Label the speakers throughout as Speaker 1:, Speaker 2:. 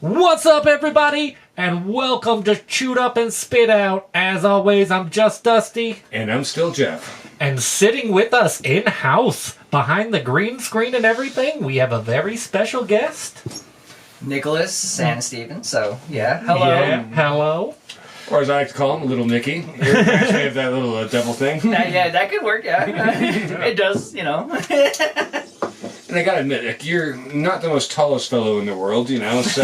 Speaker 1: What's up, everybody? And welcome to Chewed Up and Spit Out. As always, I'm Just Dusty.
Speaker 2: And I'm still Jeff.
Speaker 1: And sitting with us in-house, behind the green screen and everything, we have a very special guest.
Speaker 3: Nicholas Sansteven. So, yeah. Hello.
Speaker 1: Yeah, hello.
Speaker 2: Or as I like to call him, Little Nicky. You actually have that little devil thing.
Speaker 3: Yeah, that could work, yeah. It does, you know.
Speaker 2: And I gotta admit, like, you're not the most tallest fellow in the world, you know, so...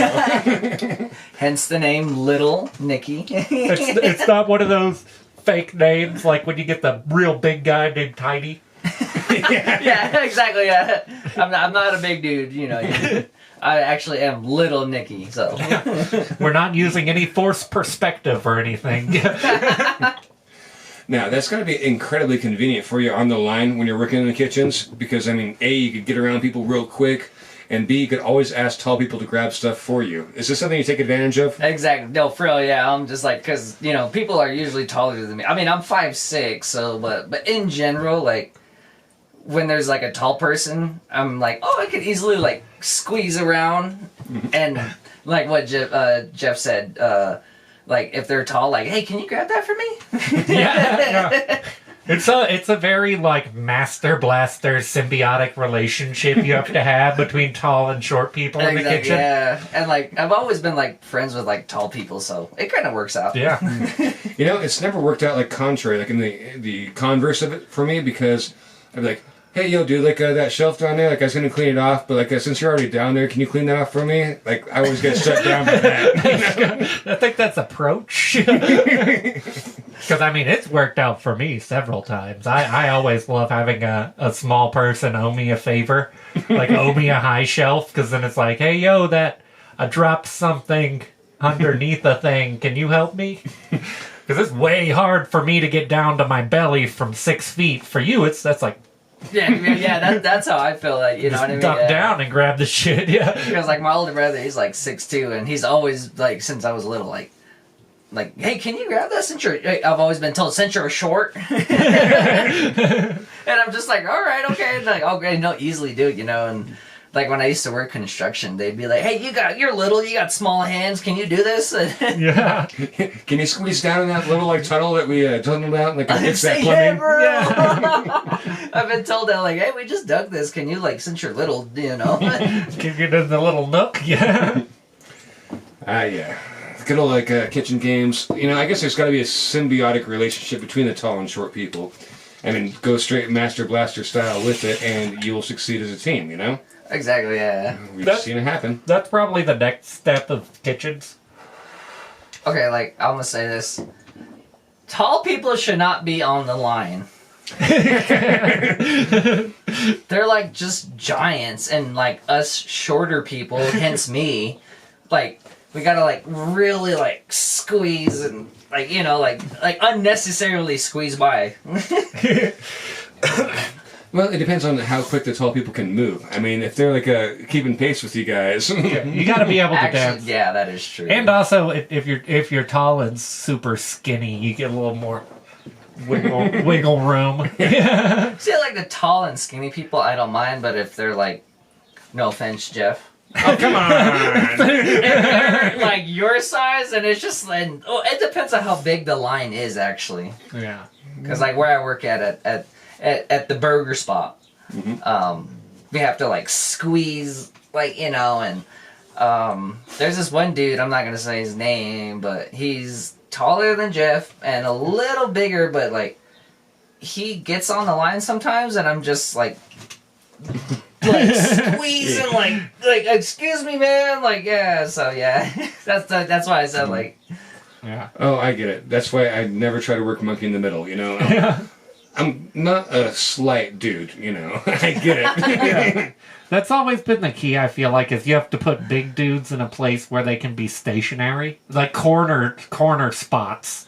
Speaker 3: Hence the name Little Nicky.
Speaker 1: It's not one of those fake names like when you get the real big guy named Tiny.
Speaker 3: Yeah, exactly, yeah. I'm not a big dude, you know. I actually am Little Nicky, so...
Speaker 1: We're not using any forced perspective or anything.
Speaker 2: Now, that's going to be incredibly convenient for you on the line when you're working in the kitchens, because, I mean, A, you could get around people real quick, and B, you could always ask tall people to grab stuff for you. Is this something you take advantage of?
Speaker 3: Exactly. No, for real, yeah. I'm just like, because, you know, people are usually taller than me. I mean, I'm 5'6", so, but in general, like, when there's, like, a tall person, I'm like, oh, I could easily, like, squeeze around, and, like what Jeff said, like, if they're tall, like, hey, can you grab that for me?
Speaker 1: Yeah. It's a very, like, master blaster symbiotic relationship you have to have between tall and short people in the kitchen.
Speaker 3: Yeah, and, like, I've always been, like, friends with, like, tall people, so it kind of works out.
Speaker 1: Yeah.
Speaker 2: You know, it's never worked out, like, contrary, like, in the converse of it for me, because I'd be like, hey, yo, dude, like, that shelf down there, like, I was going to clean it off, but, like, since you're already down there, can you clean that off for me? Like, I always get shut down by that. You know?
Speaker 1: I think that's approach. Because, I mean, it's worked out for me several times. I always love having a small person owe me a favor, like, owe me a high shelf, because then it's like, hey, yo, I dropped something underneath a thing. Can you help me? Because it's way hard for me to get down to my belly from 6 feet. For you, that's like...
Speaker 3: Yeah, that's how I feel, like, you know what I mean?
Speaker 1: Duck down and grab the shit, yeah.
Speaker 3: Because, like, my older brother, he's, like, 6'2", and he's always, like, since I was little, like, hey, can you grab that since you're... I've always been told, since you're short. And I'm just like, all right, okay. And like, okay, no, easily do it, you know, and... Like, when I used to work construction, they'd be like, hey, you're little, you got small hands, can you do this?
Speaker 1: Yeah.
Speaker 2: Can you squeeze down in that little, like, tunnel that we tunneled out? Like, fix that
Speaker 3: yeah,
Speaker 2: plumbing?
Speaker 3: bro. Yeah. I've been told that, like, hey, we just dug this, can you, like, since you're little, you know?
Speaker 1: Give you the little nook, yeah.
Speaker 2: Yeah. Good old, like, kitchen games. You know, I guess there's got to be a symbiotic relationship between the tall and short people. I mean, go straight Master Blaster style with it, and you will succeed as a team, you know?
Speaker 3: Exactly, yeah.
Speaker 2: We've seen it happen.
Speaker 1: That's probably the next step of kitchens.
Speaker 3: Okay, like, I'm gonna say this. Tall people should not be on the line. They're, like, just giants, and, like, us shorter people, hence me, like, we gotta, like, really, like, squeeze and, like, you know, like unnecessarily squeeze by.
Speaker 2: Well, it depends on how quick the tall people can move. I mean, if they're like keeping pace with you guys,
Speaker 1: You got to be able to
Speaker 3: Actually,
Speaker 1: dance.
Speaker 3: yeah, that is true.
Speaker 1: And also, if you're tall and super skinny, you get a little more wiggle room.
Speaker 3: See, like, the tall and skinny people, I don't mind, but if they're, like, no offense, Jeff.
Speaker 2: oh come on!
Speaker 3: If they're, like, your size, and it's just, like, it depends on how big the line is, actually.
Speaker 1: Yeah.
Speaker 3: Because, like, where I work at the burger spot, we have to, like, squeeze, like, you know, and there's this one dude, I'm not going to say his name, but he's taller than Jeff and a little bigger, but, like, he gets on the line sometimes, and I'm just, like squeezing, like, excuse me, man, like, yeah, so, yeah, that's why I said, like...
Speaker 1: Yeah.
Speaker 2: Oh, I get it. That's why I never try to work monkey in the middle, you know? I'm not a slight dude, you know? I get it.
Speaker 1: Yeah. That's always been the key, I feel like, is you have to put big dudes in a place where they can be stationary. Like, corner spots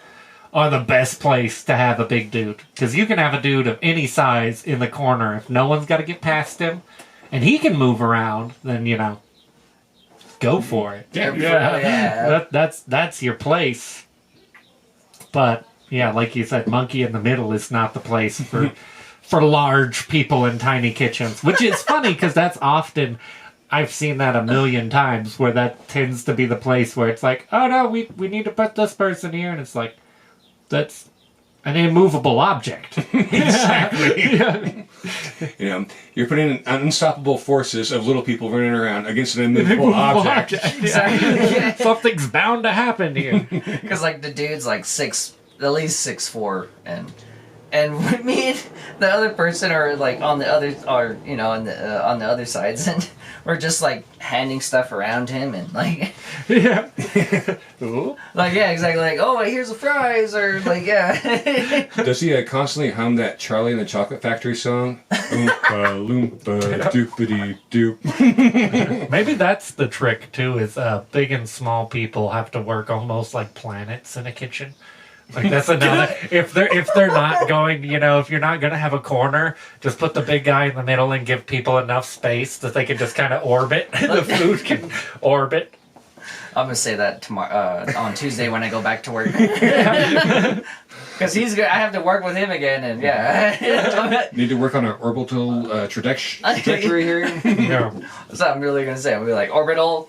Speaker 1: are the best place to have a big dude. Because you can have a dude of any size in the corner. If no one's got to get past him, and he can move around, then, you know, go for it.
Speaker 3: Yeah.
Speaker 1: That's your place. But, yeah, like you said, monkey in the middle is not the place for large people in tiny kitchens. Which is funny, because that's often I've seen that a million times where that tends to be the place where it's like, oh no, we need to put this person here, and it's like, that's an immovable object.
Speaker 2: Exactly.
Speaker 1: Yeah.
Speaker 2: You know, you're putting unstoppable forces of little people running around against an immovable object.
Speaker 3: Exactly.
Speaker 1: Something's bound to happen here.
Speaker 3: Because like the dude's like at least 6'4", and me and the other person are like on the other, or you know, on the other sides, and we're just like handing stuff around him, and like,
Speaker 1: Yeah. Ooh.
Speaker 3: like yeah, exactly, like oh here's a fries, or like yeah.
Speaker 2: Does he constantly hum that Charlie and the Chocolate Factory song? Oompa loompa doopity doop.
Speaker 1: Maybe that's the trick too. Is big and small people have to work almost like planets in a kitchen. Like that's another. If they're not going, you know, if you're not gonna have a corner, just put the big guy in the middle and give people enough space that they can just kind of orbit. The food can orbit.
Speaker 3: I'm gonna say that tomorrow on Tuesday when I go back to work. Because I have to work with him again, and yeah.
Speaker 2: Need to work on an orbital trajectory here.
Speaker 1: Yeah.
Speaker 3: That's what I'm really gonna say. I'm gonna be like orbital.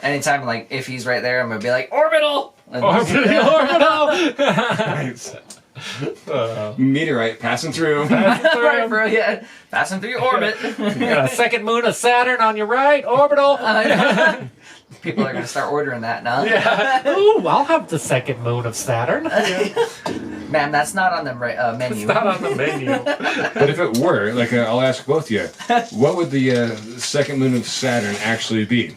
Speaker 3: Anytime, like if he's right there, I'm gonna be like orbital. And
Speaker 1: Orbital.
Speaker 2: Meteorite passing through.
Speaker 3: right, bro, yeah, passing through your orbit.
Speaker 1: You got a second moon of Saturn on your right, orbital.
Speaker 3: People are gonna start ordering that now.
Speaker 1: Yeah. Ooh, I'll have the second moon of Saturn.
Speaker 3: Man, that's not on the menu.
Speaker 1: It's not on the menu.
Speaker 2: But if it were, like, I'll ask both of you, what would the second moon of Saturn actually be?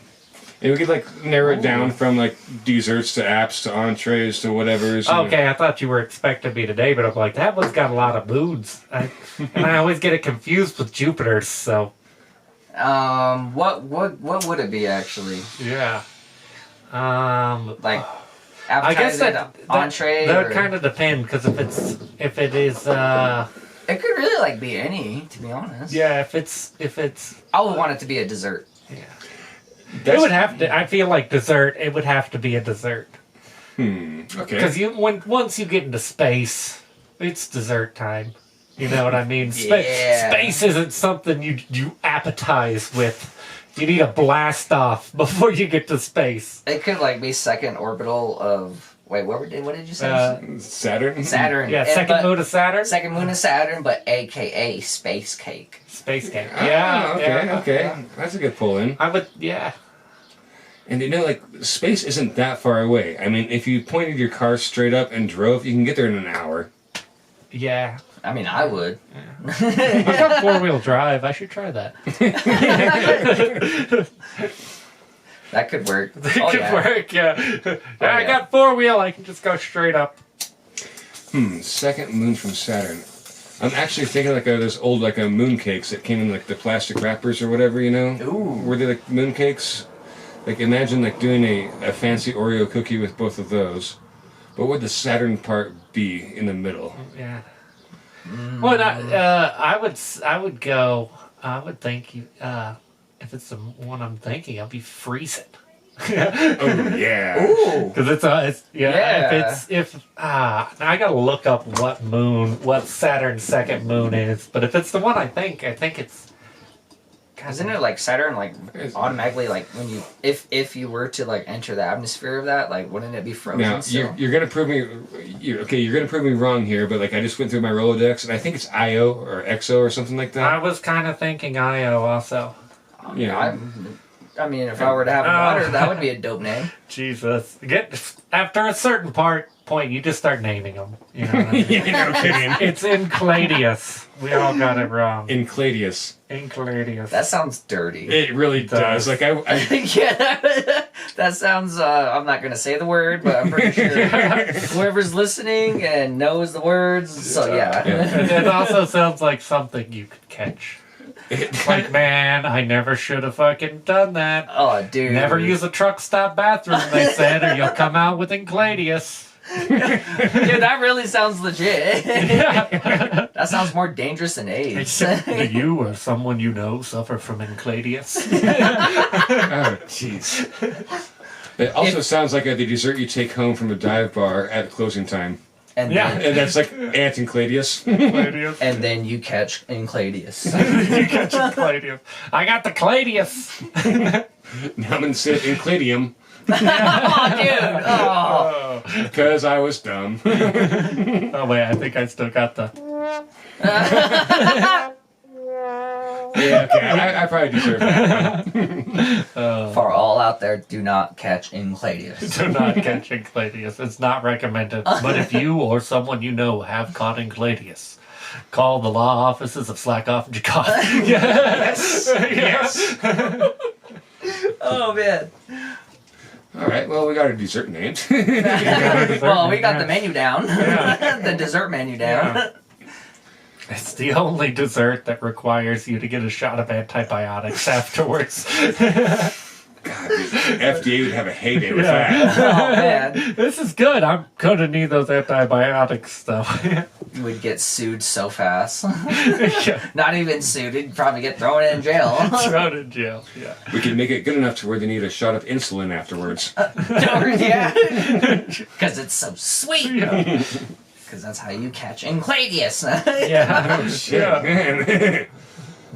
Speaker 2: And we could like narrow it down from like desserts to apps to entrees to whatever's.
Speaker 1: Okay, I thought you were expecting me today, but I'm like, that one's got a lot of moods. And I always get it confused with Jupiter's, so.
Speaker 3: What would it be actually?
Speaker 1: Yeah.
Speaker 3: Like
Speaker 1: I guess
Speaker 3: appetizer, entree.
Speaker 1: that would kind of depend, because if it is
Speaker 3: it could really like be any, to be honest.
Speaker 1: yeah, if it's
Speaker 3: I would want it to be a dessert.
Speaker 1: yeah. It would have to. I feel like dessert. It would have to be a dessert.
Speaker 2: Okay.
Speaker 1: Because once you get into space, it's dessert time. You know what I mean?
Speaker 3: Yeah.
Speaker 1: Space isn't something you appetize with. You need a blast off before you get to space.
Speaker 3: It could like be second orbital of. Wait, what did you say?
Speaker 2: Saturn.
Speaker 3: Saturn.
Speaker 1: Yeah,
Speaker 3: And-
Speaker 1: second
Speaker 3: but-
Speaker 1: moon of Saturn.
Speaker 3: Second moon of Saturn, but AKA space cake.
Speaker 1: Space game.
Speaker 2: Ah,
Speaker 1: Yeah.
Speaker 2: okay.
Speaker 1: yeah.
Speaker 2: Okay. That's a good pull in.
Speaker 1: I would. Yeah.
Speaker 2: And you know, like space isn't that far away. I mean, if you pointed your car straight up and drove, you can get there in an hour.
Speaker 1: Yeah.
Speaker 3: I mean, I would.
Speaker 1: I've got 4-wheel drive. I should try that.
Speaker 3: That could work.
Speaker 1: It
Speaker 3: Oh,
Speaker 1: could
Speaker 3: yeah.
Speaker 1: work. Yeah. I
Speaker 3: yeah.
Speaker 1: got 4-wheel. I can just go straight up.
Speaker 2: Second moon from Saturn. I'm actually thinking like those old like moon cakes that came in like the plastic wrappers or whatever, you know?
Speaker 3: Ooh.
Speaker 2: Were they like moon cakes? Like imagine like doing a fancy Oreo cookie with both of those. What would the Saturn part be in the middle?
Speaker 1: Yeah. Well, I would go. I would think you. If it's the one I'm thinking, I'll be freezing.
Speaker 2: Oh yeah.
Speaker 3: Ooh.
Speaker 1: Because it's
Speaker 3: Yeah.
Speaker 1: Now I gotta look up what Saturn's second moon is. But if it's the one I think it's.
Speaker 3: Isn't it like Saturn like automatically like when you if you were to like enter the atmosphere of that, like wouldn't it be frozen
Speaker 2: Now
Speaker 3: still?
Speaker 2: you're gonna prove me. You're gonna prove me wrong here, but like I just went through my Rolodex and I think it's Io or Exo or something like
Speaker 1: I
Speaker 2: that.
Speaker 1: was kind of thinking Io also.
Speaker 2: Yeah.
Speaker 3: I mean, if I were to have a daughter, that would be a dope name.
Speaker 1: Jesus, after a certain point, you just start naming them. You know what I mean?
Speaker 2: Yeah, no kidding.
Speaker 1: It's Encladius. We all got it wrong.
Speaker 2: Encladius.
Speaker 1: Encladius.
Speaker 3: That sounds dirty.
Speaker 2: It really does. Like I
Speaker 3: Yeah, that sounds. I'm not gonna say the word, but I'm pretty sure whoever's listening and knows the words. So yeah.
Speaker 1: It also sounds like something you could catch. Like, man, I never should have fucking done that.
Speaker 3: Oh, dude.
Speaker 1: Never use a truck stop bathroom, they said, or you'll come out with Encladius.
Speaker 3: Dude, that really sounds legit. That sounds more dangerous than AIDS.
Speaker 1: Do you or someone you know suffer from Encladius?
Speaker 2: Oh jeez. It also sounds like the dessert you take home from a dive bar at closing time.
Speaker 3: And
Speaker 1: Yeah.
Speaker 3: then,
Speaker 2: And that's like Ant and Cladius.
Speaker 1: Cladius.
Speaker 3: and then you catch Cladius.
Speaker 1: You catch a Cladius. I got the Cladius.
Speaker 2: Now I'm going to say Incladium
Speaker 3: Oh, dude! Oh.
Speaker 1: Oh.
Speaker 2: because I was dumb.
Speaker 1: Oh wait, I think I still got the.
Speaker 2: Yeah, okay. I probably deserve that.
Speaker 3: For all out there, do not catch Cladius.
Speaker 1: Do not catch Cladius. It's not recommended. But if you or someone you know have caught Cladius, call the law offices of Slackoff and Jacob.
Speaker 2: Yes. Yes.
Speaker 3: Oh, man.
Speaker 2: All right. Well, we got our dessert named.
Speaker 3: Well, we got
Speaker 1: Yeah.
Speaker 3: the menu down.
Speaker 1: Yeah.
Speaker 3: The dessert menu down.
Speaker 1: Yeah. It's the only dessert that requires you to get a shot of antibiotics afterwards.
Speaker 2: God, the FDA would have a heyday with
Speaker 1: Yeah.
Speaker 2: that.
Speaker 3: Oh, man.
Speaker 1: This is good. I'm gonna need those antibiotics, though.
Speaker 3: You would get sued so fast.
Speaker 1: Yeah.
Speaker 3: Not even sued. You'd probably get thrown in jail.
Speaker 1: Thrown in jail. Yeah.
Speaker 2: We can make it good enough to where they need a shot of insulin afterwards.
Speaker 3: Yeah. Because it's so sweet.
Speaker 1: Yeah.
Speaker 3: Because that's how you catch Cladius.
Speaker 1: Yeah.
Speaker 2: Shit,
Speaker 1: Yeah.
Speaker 2: man.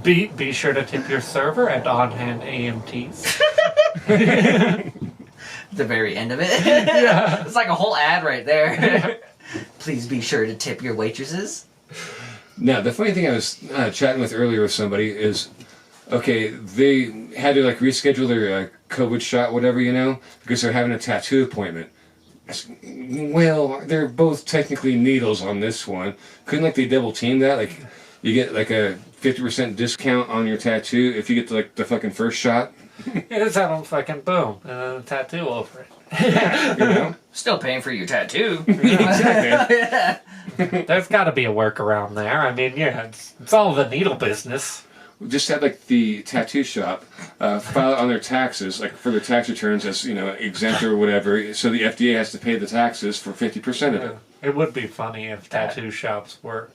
Speaker 1: Be sure to tip your server and on-hand AMTs.
Speaker 3: The very end of it.
Speaker 1: Yeah.
Speaker 3: It's like a whole ad right there. Please be sure to tip your waitresses.
Speaker 2: Now, the funny thing I was chatting with earlier with somebody is, okay, they had to like reschedule their COVID shot, whatever, you know, because they're having a tattoo appointment. Well, they're both technically needles on this one. Couldn't like they double team that? Like, you get like a 50% discount on your tattoo if you get like the fucking first shot.
Speaker 1: Just have them fucking boom and then a tattoo over it.
Speaker 2: You know?
Speaker 3: Still paying for your tattoo.
Speaker 2: Exactly.
Speaker 1: There's got to be a workaround there. I mean, yeah, it's all the needle business.
Speaker 2: Just had like the tattoo shop file it on their taxes, like for their tax returns as, you know, exempt or whatever, so the FDA has to pay the taxes for 50% of it.
Speaker 1: It would be funny if tattoo shops were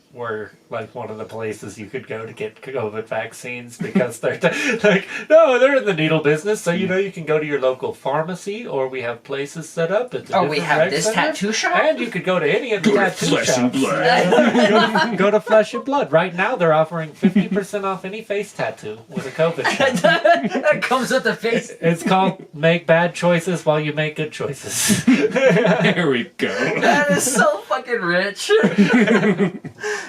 Speaker 1: like one of the places you could go to get COVID vaccines because they're like, no, they're in the needle business, so you know you can go to your local pharmacy or we have places set up. At the
Speaker 3: Oh, we
Speaker 1: different
Speaker 3: have
Speaker 1: rec
Speaker 3: this
Speaker 1: centers,
Speaker 3: tattoo shop?
Speaker 1: and you could go to any of the
Speaker 2: Go to
Speaker 1: tattoo
Speaker 2: Flesh
Speaker 1: shops.
Speaker 2: and Blood.
Speaker 1: Go to Flesh and Blood. Right now, they're offering 50% off any face tattoo with a COVID shot.
Speaker 3: That comes with the face.
Speaker 1: It's called Make Bad Choices While You Make Good Choices.
Speaker 2: There we go.
Speaker 3: That is so fucking rich.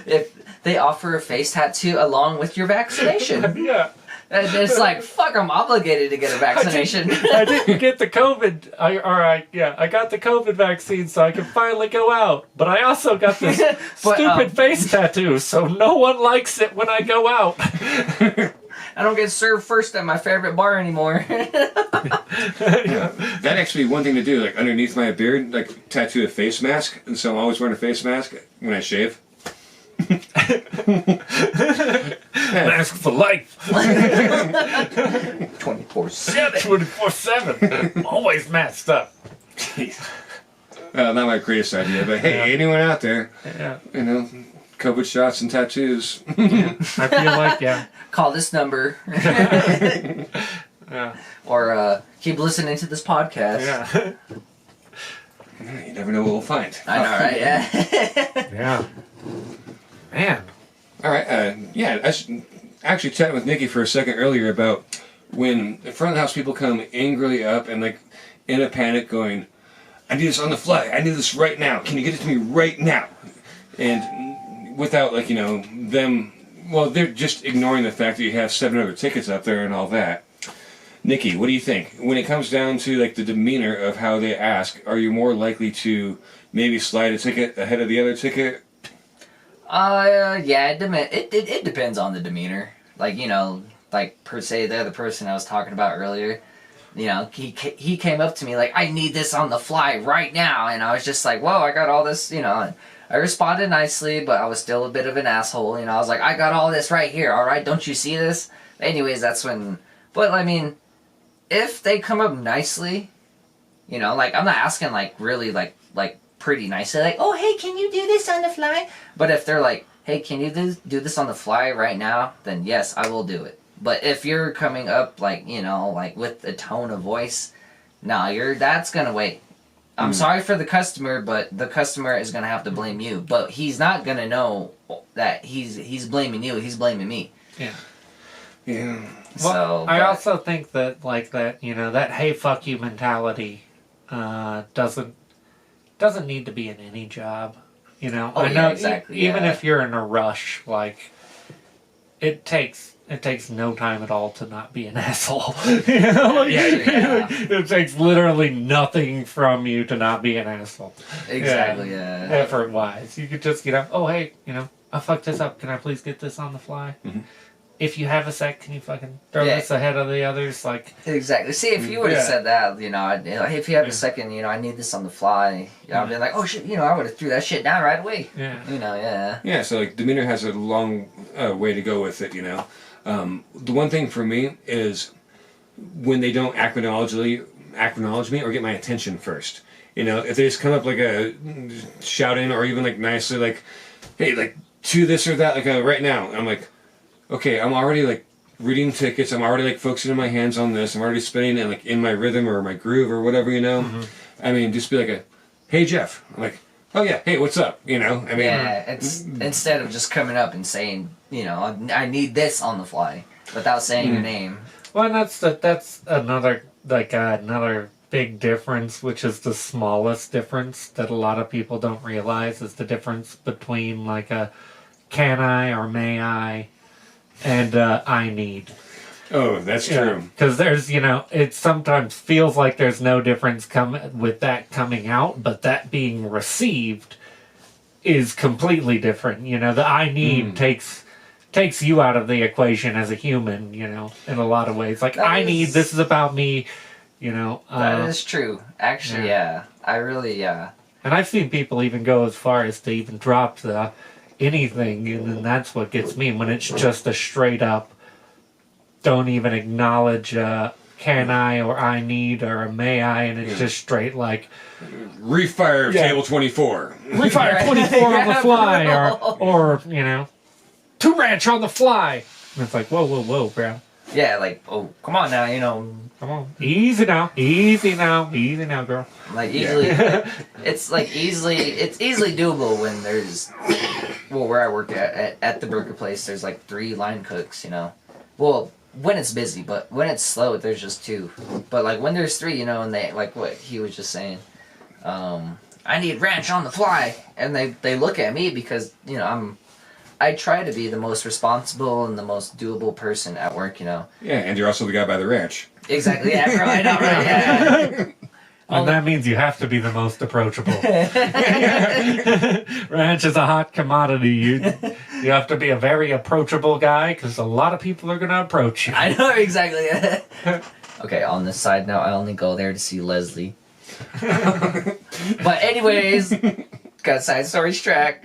Speaker 3: If they offer a face tattoo along with your vaccination.
Speaker 1: Yeah.
Speaker 3: And it's like, fuck, I'm obligated to get a vaccination.
Speaker 1: I didn't get the COVID. I got the COVID vaccine so I can finally go out. But I also got this
Speaker 3: But,
Speaker 1: stupid face tattoo, so no one likes it when I go out.
Speaker 3: I don't get served first at my favorite bar anymore.
Speaker 2: That'd actually be one thing to do, like underneath my beard, like tattoo a face mask, and so I'm always wearing a face mask when I shave.
Speaker 1: Mask for life.
Speaker 3: 24/7.
Speaker 1: 24/7. Always masked up.
Speaker 2: Not my greatest idea, but hey,
Speaker 1: Yeah.
Speaker 2: anyone out there,
Speaker 1: Yeah.
Speaker 2: you know, COVID shots and tattoos.
Speaker 1: I feel like, yeah.
Speaker 3: Call this number.
Speaker 1: Yeah.
Speaker 3: Or keep listening to this podcast.
Speaker 1: Yeah.
Speaker 2: You never know what we'll find.
Speaker 3: I know, right? Yeah.
Speaker 1: Yeah. Man.
Speaker 2: All right, yeah, I was actually chatting with Nikki for a second earlier about when in front of the house people come angrily up and like in a panic going, I need this on the fly, I need this right now, can you get it to me right now? And without like, you know, them, well, they're just ignoring the fact that you have 7 other tickets up there and all that. Nikki, what do you think? When it comes down to like the demeanor of how they ask, are you more likely to maybe slide a ticket ahead of the other ticket?
Speaker 3: Yeah, it depends on the demeanor. Like, you know, like per se, the other person I was talking about earlier, you know, he came up to me like, I need this on the fly right now. And I was just like, whoa, I got all this, you know. And I responded nicely, but I was still a bit of an asshole. You know, I was like, I got all this right here, all right? Don't you see this? Anyways, that's when, but I mean, if they come up nicely, you know, like, I'm not asking like really like pretty nicely, like, oh, hey, can you do this on the fly? But if they're like, hey, can you do this on the fly right now? Then yes, I will do it. But if you're coming up like, you know, like with a tone of voice, no, that's gonna wait. I'm sorry for the customer, but the customer is gonna have to blame you. But he's not gonna know that he's blaming you. He's blaming me.
Speaker 1: Yeah.
Speaker 2: Yeah.
Speaker 1: Well, I also think that that hey fuck you mentality doesn't need to be in any job. I know
Speaker 3: exactly.
Speaker 1: Even if you're in a rush, like it takes no time at all to not be an asshole. It takes literally nothing from you to not be an asshole.
Speaker 3: Exactly. Yeah.
Speaker 1: Effort wise, you could just oh hey I fucked this up. Can I please get this on the fly?
Speaker 2: Mm-hmm.
Speaker 1: If you have a sec, can you fucking throw this ahead of the others? Like
Speaker 3: exactly. See, if you would have said that, hey, if you have a second, I need this on the fly. I'd be like, oh shit, I would have threw that shit down right away.
Speaker 1: Yeah.
Speaker 2: Yeah. So like demeanor has a long way to go with it. The one thing for me is when they don't acknowledge me or get my attention first. If they just come up like a shouting or even like nicely like, hey, like to this or that, like right now, I'm like, okay, I'm already like reading tickets. I'm already like focusing my hands on this. I'm already spinning and like in my rhythm or my groove or whatever.
Speaker 1: Mm-hmm.
Speaker 2: I mean, just be like hey Jeff. I'm like, oh yeah, hey, what's up? I mean,
Speaker 3: it's instead of just coming up and saying, I need this on the fly without saying your name.
Speaker 1: Well, that's another another big difference, which is the smallest difference that a lot of people don't realize is the difference between like a can I or may I and I need.
Speaker 2: Oh, that's true.
Speaker 1: Because there's, it sometimes feels like there's no difference with that coming out, but that being received is completely different. The I need takes you out of the equation as a human, in a lot of ways. Like, this is about me,
Speaker 3: that is true. Actually, yeah. I really, yeah.
Speaker 1: And I've seen people even go as far as to even drop the anything, and then that's what gets me, when it's just a straight up don't even acknowledge can I or I need or a may I, and it's just straight like
Speaker 2: refire table 24.
Speaker 1: Refire 24 on the fly, or 2 ranch on the fly. And it's like whoa, bro.
Speaker 3: Yeah, like, oh, come on now,
Speaker 1: Come on, easy now, girl.
Speaker 3: Like easily, it's easily doable when there's, where I work at the burger place, there's like 3 line cooks, Well, when it's busy, but when it's slow, there's just 2. But like when there's 3, and they like what he was just saying, I need ranch on the fly, and they look at me because I try to be the most responsible and the most doable person at work,
Speaker 2: Yeah, and you're also the guy by the ranch.
Speaker 3: Exactly, yeah, bro, I know, right? Yeah.
Speaker 1: And that means you have to be the most approachable. Ranch is a hot commodity. You have to be a very approachable guy because a lot of people are going to approach you.
Speaker 3: I know, exactly. Okay, on this side now, I only go there to see Leslie. But anyways, got side story track.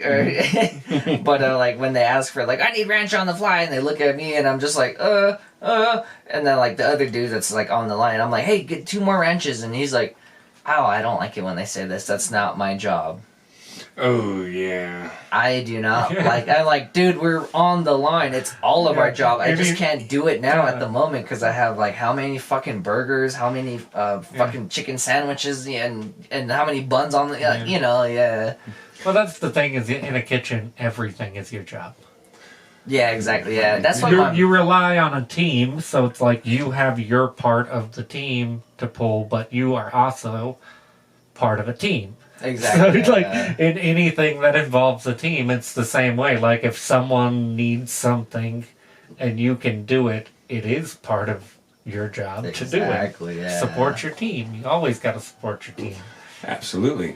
Speaker 3: But like when they ask for like, I need ranch on the fly, and they look at me and I'm just like, and then like the other dude that's like on the line, I'm like, hey, get 2 more ranches, and he's like, oh, I don't like it when they say this. That's not my job.
Speaker 2: Oh, yeah.
Speaker 3: I do not like. I'm like, dude, we're on the line. It's all of our job. I just can't do it now at the moment because I have like how many fucking burgers, how many fucking chicken sandwiches, and how many buns on the,
Speaker 1: Well, that's the thing is in a kitchen, everything is your job.
Speaker 3: Yeah, exactly. Yeah, that's what
Speaker 1: you rely on a team, so it's like you have your part of the team to pull, but you are also part of a team.
Speaker 3: Exactly.
Speaker 1: So it's like in anything that involves a team, it's the same way. Like if someone needs something and you can do it, it is part of your job to do it.
Speaker 3: Exactly. Yeah.
Speaker 1: Support your team. You always got to support your team.
Speaker 2: Absolutely.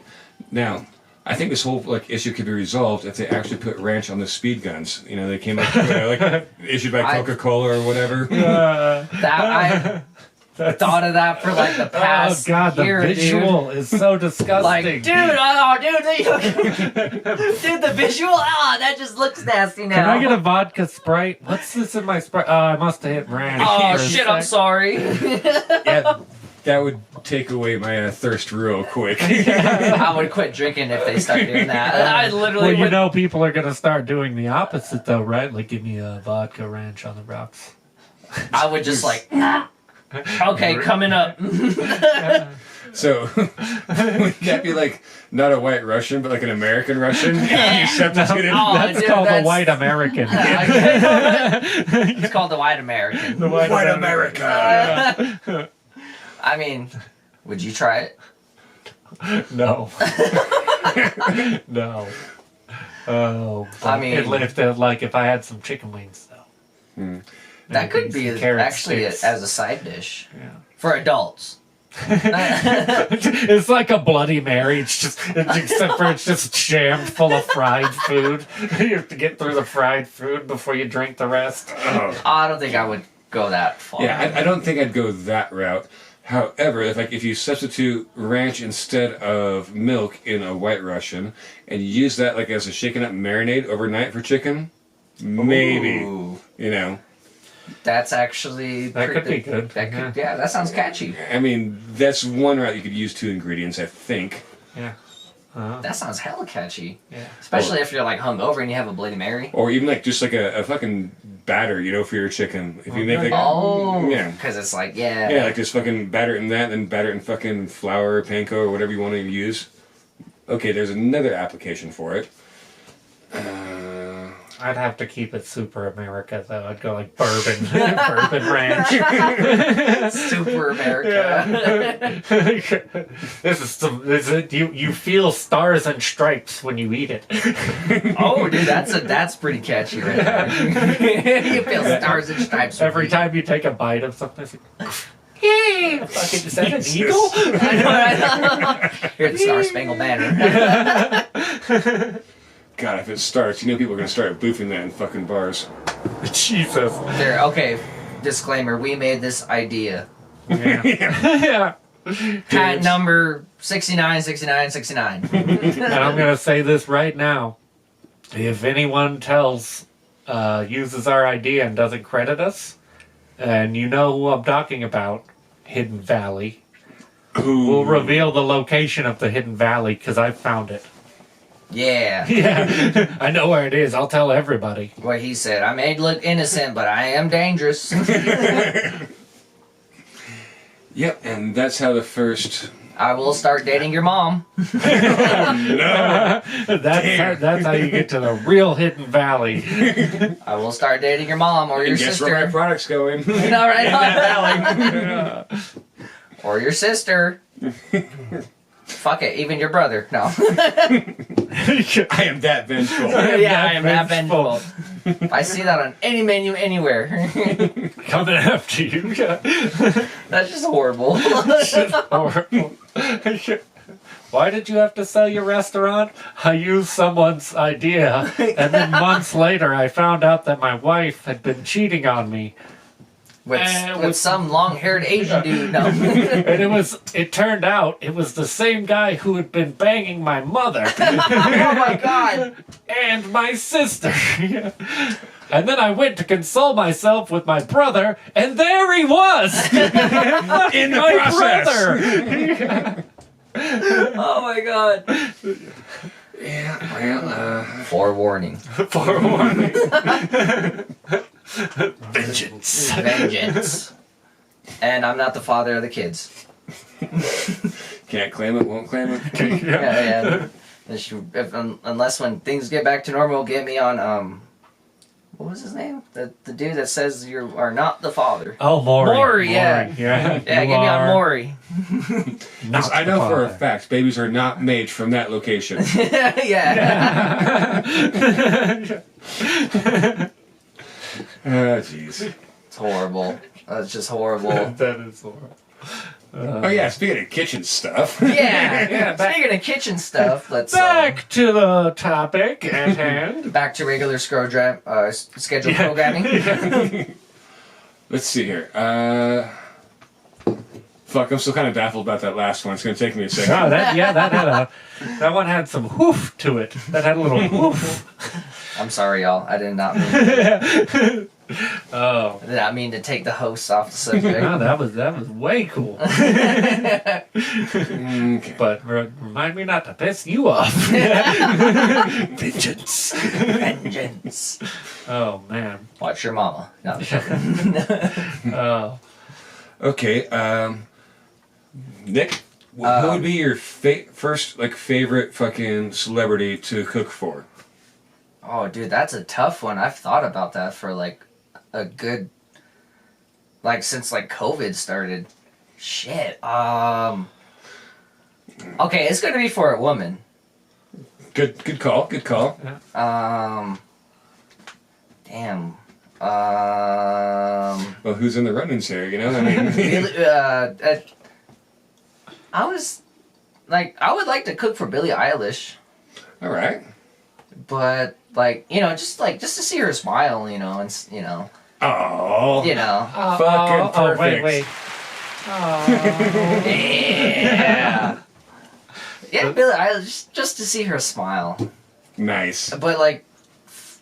Speaker 2: Now, I think this whole issue could be resolved if they actually put ranch on the speed guns. They came up issued by Coca-Cola or whatever.
Speaker 3: I thought of that for like the past year,
Speaker 1: the visual is so disgusting.
Speaker 3: Like, dude, dude, the visual, that just looks nasty now.
Speaker 1: Can I get a vodka Sprite? What's this in my Sprite? I must have hit ranch.
Speaker 3: Oh shit, I'm sorry.
Speaker 2: Yeah, that would take away my thirst real quick.
Speaker 3: I would quit drinking if they start doing that. I literally.
Speaker 1: Well, people are gonna start doing the opposite though, right? Like, give me a vodka ranch on the rocks.
Speaker 3: I would just like. Okay, coming up.
Speaker 2: So would that be like not a white Russian, but like an American Russian? You substituted.
Speaker 3: Oh,
Speaker 1: That's
Speaker 3: dude,
Speaker 1: called a
Speaker 3: that's-
Speaker 1: white American.
Speaker 3: It's called the white American.
Speaker 1: The white
Speaker 2: America.
Speaker 3: I mean, would you try it?
Speaker 1: No. No. Oh.
Speaker 3: I mean-
Speaker 1: if I had some chicken wings though.
Speaker 3: That could be
Speaker 1: Some carrot
Speaker 3: actually
Speaker 1: sticks.
Speaker 3: as a side dish
Speaker 1: Yeah.
Speaker 3: for adults.
Speaker 1: It's like a Bloody Mary. Except for it's just jammed full of fried food. You have to get through the fried food before you drink the rest.
Speaker 2: Oh.
Speaker 3: I don't think I would go that far.
Speaker 2: Yeah, I don't think I'd go that route. However, if you substitute ranch instead of milk in a white Russian and use that like as a shaken up marinade overnight for chicken, maybe.
Speaker 3: Ooh,
Speaker 2: You know.
Speaker 3: that's actually
Speaker 1: That could be good.
Speaker 3: That could, yeah, that sounds catchy.
Speaker 2: I mean, that's one route you could use 2 ingredients, I think.
Speaker 1: Yeah.
Speaker 3: That sounds hella catchy.
Speaker 1: Yeah.
Speaker 3: Especially if you're like hungover and you have a Bloody Mary.
Speaker 2: Or even like just like a fucking batter, you know, for your chicken. If you make like
Speaker 3: Oh,
Speaker 2: yeah.
Speaker 3: because it's like, yeah.
Speaker 2: Yeah, like just fucking batter it in that, and then batter it in fucking flour, panko, or whatever you want to use. Okay, there's another application for it.
Speaker 1: I'd have to keep it super America though. I'd go like bourbon, bourbon ranch.
Speaker 3: Super America.
Speaker 1: This is some. You feel stars and stripes when you eat it.
Speaker 3: Oh, dude, that's pretty catchy right there. You feel stars and stripes.
Speaker 1: Every time you take a bite of something, it's like, yeah, fucking, is that an eagle?
Speaker 3: I know. Hear the Star Spangled Banner.
Speaker 2: God, if it starts, you know people are gonna start boofing that in fucking bars.
Speaker 1: Jesus.
Speaker 3: There, okay. Disclaimer: we made this idea.
Speaker 1: Yeah.
Speaker 3: Patent number 696969.
Speaker 1: And I'm gonna say this right now: if anyone uses our idea and doesn't credit us, and you know who I'm talking about, Hidden Valley, we'll reveal the location of the Hidden Valley because I found it.
Speaker 3: Yeah.
Speaker 1: Yeah, I know where it is. I'll tell everybody.
Speaker 3: What he said. I may look innocent, but I am dangerous.
Speaker 2: Yep, and that's how the first.
Speaker 3: I will start dating your mom.
Speaker 2: No.
Speaker 1: That's how you get to the real Hidden Valley.
Speaker 3: I will start dating your mom or your
Speaker 2: Guess
Speaker 3: sister.
Speaker 2: where my product's going?
Speaker 3: You know, right? Or your sister. Fuck it, even your brother. No.
Speaker 2: I am that vengeful.
Speaker 3: Yeah, I am that vengeful. I see that on any menu anywhere.
Speaker 1: Coming after you.
Speaker 3: That's just horrible.
Speaker 1: Horrible. Why did you have to sell your restaurant? I used someone's idea, and then months later I found out that my wife had been cheating on me.
Speaker 3: With some long-haired Asian dude. No.
Speaker 1: And it turned out it was the same guy who had been banging my mother.
Speaker 3: Oh my god.
Speaker 1: And my sister. And then I went to console myself with my brother, and there he was!
Speaker 2: In the
Speaker 1: my
Speaker 2: process.
Speaker 1: brother!
Speaker 3: Oh my god.
Speaker 2: Yeah, well,
Speaker 3: Forewarning.
Speaker 1: Forewarning. Vengeance.
Speaker 3: Vengeance. And I'm not the father of the kids.
Speaker 2: can't claim it, won't claim it.
Speaker 3: Yeah. Unless when things get back to normal, get me on, what was his name? The dude that says you are not the father.
Speaker 1: Oh, Maury.
Speaker 3: Maury, yeah.
Speaker 1: Yeah,
Speaker 3: Yeah, get me on Maury.
Speaker 2: Because I know for a fact babies are not made from that location.
Speaker 3: Yeah.
Speaker 2: Jeez.
Speaker 3: It's horrible. That's just horrible.
Speaker 1: That is horrible.
Speaker 2: Oh yeah, speaking of kitchen stuff.
Speaker 3: Yeah. Speaking of kitchen stuff, let's
Speaker 1: Back to the topic at hand.
Speaker 3: back to regular scheduled programming.
Speaker 2: Let's see here. Fuck, I'm still kind of baffled about that last one. It's gonna take me a second.
Speaker 1: Oh, that one had some whoof to it. That had a little whoof.
Speaker 3: I'm sorry, y'all. I did not mean.
Speaker 1: Oh.
Speaker 3: I did not mean to take the host off the subject.
Speaker 1: No, that was way cool.
Speaker 2: Okay.
Speaker 1: But remind me not to piss you off. Vengeance.
Speaker 3: Vengeance.
Speaker 1: Oh man.
Speaker 3: Watch your mama. No, I'm joking.
Speaker 1: Oh.
Speaker 2: Okay, Nick, Who would be your first like favorite fucking celebrity to cook for?
Speaker 3: Oh, dude, that's a tough one. I've thought about that for like a good, like since like COVID started. Shit. Okay, it's gonna be for a woman.
Speaker 2: Good call. Good call.
Speaker 3: Damn.
Speaker 2: Well, who's in the runnings here? You know, I mean,
Speaker 3: Really, I was like, I would like to cook for Billie Eilish,
Speaker 2: all right.
Speaker 3: but like, you know, just to see her smile, you know, and
Speaker 2: Oh,
Speaker 3: you know,
Speaker 2: fucking
Speaker 1: Oh,
Speaker 2: perfect.
Speaker 1: wait.
Speaker 3: yeah, yeah, Billie Eilish, just to see her smile.
Speaker 2: Nice.
Speaker 3: But like,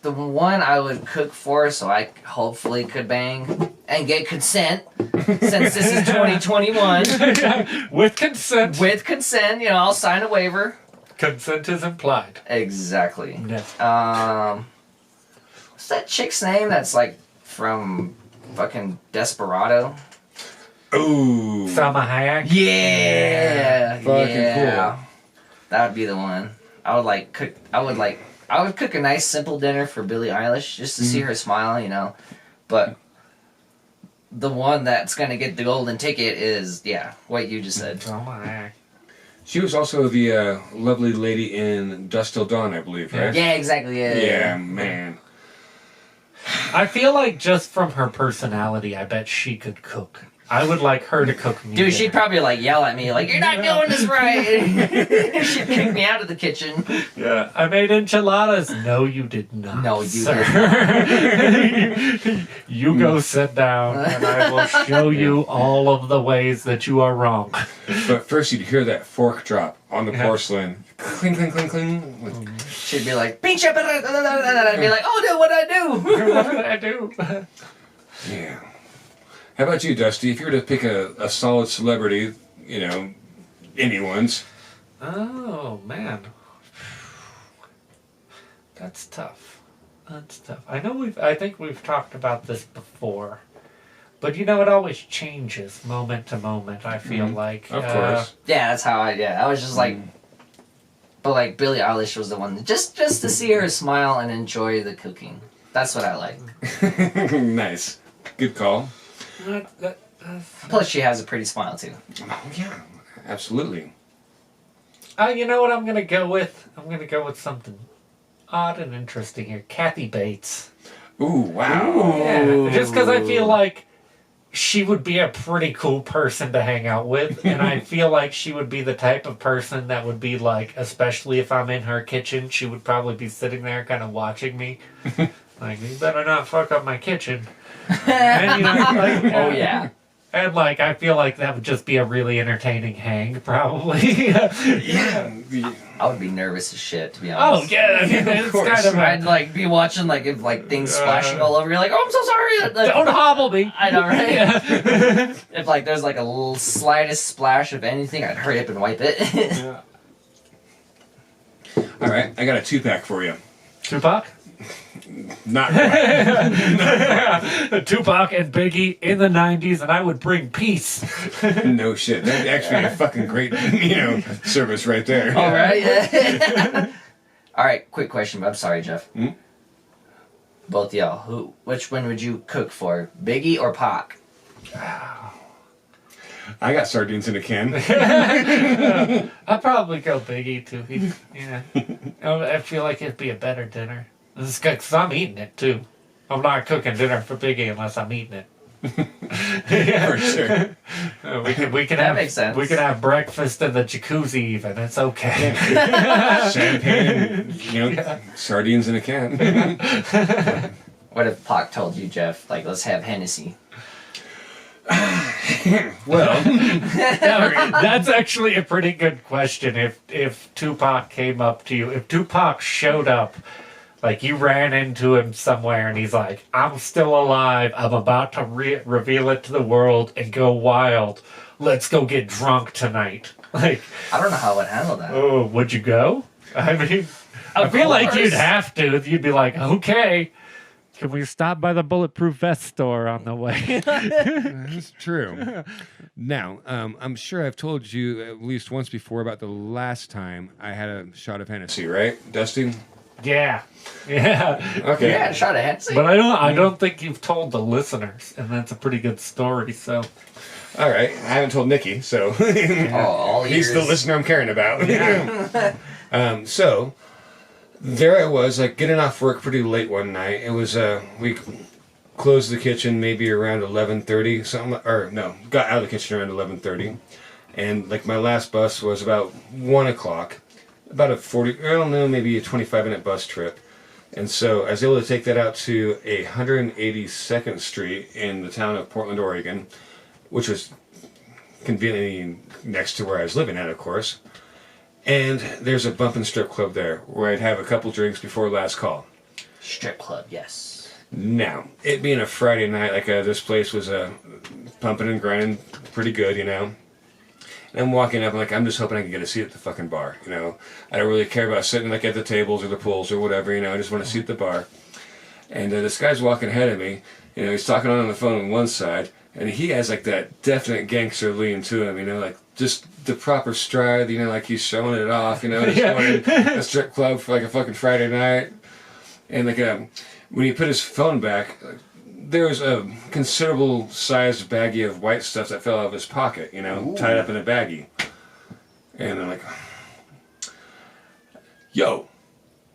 Speaker 3: the one I would cook for, so I hopefully could bang and get consent, since this is 2021.
Speaker 1: With consent.
Speaker 3: With consent, you know, I'll sign a waiver.
Speaker 1: Consent is implied.
Speaker 3: Exactly.
Speaker 1: Yes.
Speaker 3: What's that chick's name that's like from fucking Desperado?
Speaker 2: Ooh.
Speaker 1: Salma Hayek.
Speaker 3: Yeah.
Speaker 2: Fucking
Speaker 3: yeah.
Speaker 2: cool.
Speaker 3: That would be the one. I would cook a nice simple dinner for Billie Eilish just to see her smile, you know. But the one that's gonna get the golden ticket is what you just said.
Speaker 1: Salma Hayek.
Speaker 2: She was also the lovely lady in Dust Till Dawn, I believe, right?
Speaker 3: Yeah, exactly.
Speaker 2: Yeah, man.
Speaker 1: I feel like just from her personality, I bet she could cook. I would like her to cook me.
Speaker 3: Dude, she'd
Speaker 1: dinner.
Speaker 3: probably like yell at me like, "You're not doing this right." She'd kick me out of the kitchen.
Speaker 1: Yeah, I made enchiladas. No, you did not.
Speaker 3: No, you
Speaker 1: sir.
Speaker 3: did
Speaker 1: You go sit down, and I will show you all of the ways that you are wrong.
Speaker 2: But first, you'd hear that fork drop on the
Speaker 1: Yeah.
Speaker 2: porcelain. Cling, cling, cling, cling.
Speaker 3: She'd be like, "Pinch up," and I'd be like, "Oh, dude, what'd I do?"
Speaker 1: What did I do?
Speaker 2: Yeah. How about you, Dusty? If you were to pick a solid celebrity, you know, anyone's.
Speaker 1: Oh man, that's tough. That's tough. I think we've talked about this before, but you know, it always changes moment to moment. I feel like.
Speaker 2: Of course.
Speaker 3: Yeah, that's how I was just like, but like Billie Eilish was the one just to see her smile and enjoy the cooking. That's what I like.
Speaker 2: Nice. Good call.
Speaker 3: Plus, she has a pretty smile too.
Speaker 2: Oh, yeah. Absolutely.
Speaker 1: You know what I'm gonna go with? I'm gonna go with something odd and interesting here. Kathy Bates.
Speaker 2: Ooh, wow.
Speaker 1: Yeah, just because I feel like she would be a pretty cool person to hang out with, and I feel like she would be the type of person that would be like, especially if I'm in her kitchen, she would probably be sitting there kind of watching me. Like, you better not fuck up my kitchen. And, you know, like,
Speaker 3: Oh yeah.
Speaker 1: And like, I feel like that would just be a really entertaining hang, probably.
Speaker 2: Yeah.
Speaker 3: I would be nervous as shit, to be
Speaker 1: Oh
Speaker 3: honest.
Speaker 1: yeah, I mean, it's
Speaker 2: course.
Speaker 1: kind of.
Speaker 3: I'd like be watching like if like things splashing all over. You're like, "Oh, I'm so sorry." Like,
Speaker 1: Don't hobble me.
Speaker 3: I know, right? If like there's like a little slightest splash of anything, I'd hurry up and wipe it.
Speaker 1: Yeah.
Speaker 2: All right. I got a 2-pack for you.
Speaker 1: Tupac?
Speaker 2: Not quite.
Speaker 1: Tupac and Biggie in the 90s, and I would bring peace.
Speaker 2: No shit. That'd actually be a fucking great, you know, service right there.
Speaker 3: All right. Yeah. All right. Quick question. I'm sorry, Jeff.
Speaker 2: Hmm?
Speaker 3: Both y'all. Which one would you cook for, Biggie or Pac?
Speaker 2: I got sardines in a can.
Speaker 1: I'd probably go Biggie too. Yeah. I feel like it'd be a better dinner. This is because I'm eating it too. I'm not cooking dinner for Biggie unless I'm eating it.
Speaker 2: For sure.
Speaker 1: We can
Speaker 3: That
Speaker 1: have
Speaker 3: makes sense.
Speaker 1: We can have breakfast in the jacuzzi even. It's okay.
Speaker 2: Champagne, you know, sardines in a can.
Speaker 3: What if Pac told you, Jeff, like, let's have Hennessy?
Speaker 2: Well,
Speaker 1: That's actually a pretty good question. If Tupac came up to you, if Tupac showed up, like you ran into him somewhere and he's like, "I'm still alive. I'm about to reveal it to the world and go wild. Let's go get drunk tonight." Like,
Speaker 3: I don't know how I would handle that.
Speaker 1: oh, would you go? I mean, I feel like
Speaker 3: course.
Speaker 1: you'd have to. You'd be like, okay. Can we stop by the Bulletproof Vest store on the way?
Speaker 2: That's true. Now, I'm sure I've told you at least once before about the last time I had a shot of Hennessey, right, Dusty?
Speaker 1: Yeah. Yeah.
Speaker 2: Okay.
Speaker 3: Yeah, a shot of Hennessey.
Speaker 1: But I don't think you've told the listeners, and that's a pretty good story, so.
Speaker 2: All right. I haven't told Nicky, so
Speaker 3: all
Speaker 2: he's the
Speaker 3: ears.
Speaker 2: listener I'm caring about. So there I was, like getting off work pretty late one night. It was we closed the kitchen maybe around 11:30, something, or no, got out of the kitchen around 11:30, and like my last bus was about 1 o'clock, about a 40, I don't know, maybe a 25-minute bus trip. And so I was able to take that out to 182nd Street in the town of Portland, Oregon, which was conveniently next to where I was living at, of course. And there's a bump and strip club there where I'd have a couple drinks before last call.
Speaker 3: Strip club, yes.
Speaker 2: Now, it being a Friday night, like this place was pumping and grinding pretty good, you know. And I'm walking up, I'm just hoping I can get a seat at the fucking bar, you know. I don't really care about sitting like at the tables or the pools or whatever, you know. I just want a seat at the bar. And this guy's walking ahead of me, you know. He's talking on the phone on one side, and he has like that definite gangster lean to him, you know, like just the proper stride, you know, like he's showing it off, you know, just going to a strip club for like a fucking Friday night. And like when he put his phone back, there was a considerable sized baggie of white stuff that fell out of his pocket, you know, tied up in a baggie. And I'm like, yo,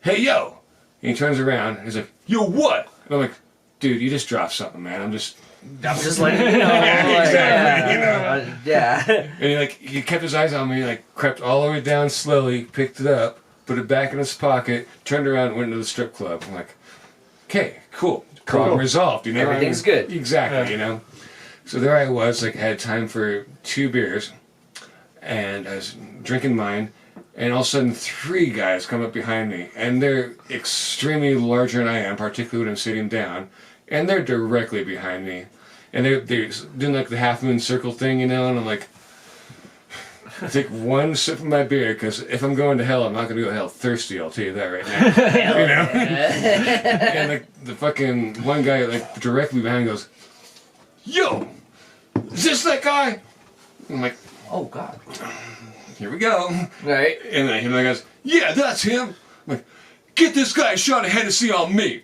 Speaker 2: hey, yo. And he turns around and he's like, yo, what? And I'm like, dude, you just dropped something, man. I'm just
Speaker 3: letting you know.
Speaker 2: Exactly, you know.
Speaker 3: Yeah.
Speaker 2: And he kept his eyes on me, like crept all the way down slowly, picked it up, put it back in his pocket, turned around and went into the strip club. I'm like, okay, cool. Problem resolved, you know.
Speaker 3: Everything's good.
Speaker 2: Exactly, you know. So there I was, like I had time for 2 beers, and I was drinking mine, and all of a sudden 3 guys come up behind me, and they're extremely larger than I am, particularly when I'm sitting down, and they're directly behind me, and they're doing like the half moon circle thing, you know, and I'm like, I take one sip of my beer, because if I'm going to hell, I'm not going to go to hell thirsty, I'll tell you that right now. You know? And like the fucking one guy like directly behind goes, yo, is this that guy? I'm like,
Speaker 3: Oh, God.
Speaker 2: here we go.
Speaker 3: Right.
Speaker 2: And then he goes, yeah, that's him. I'm like, get this guy a shot of Hennessey on me.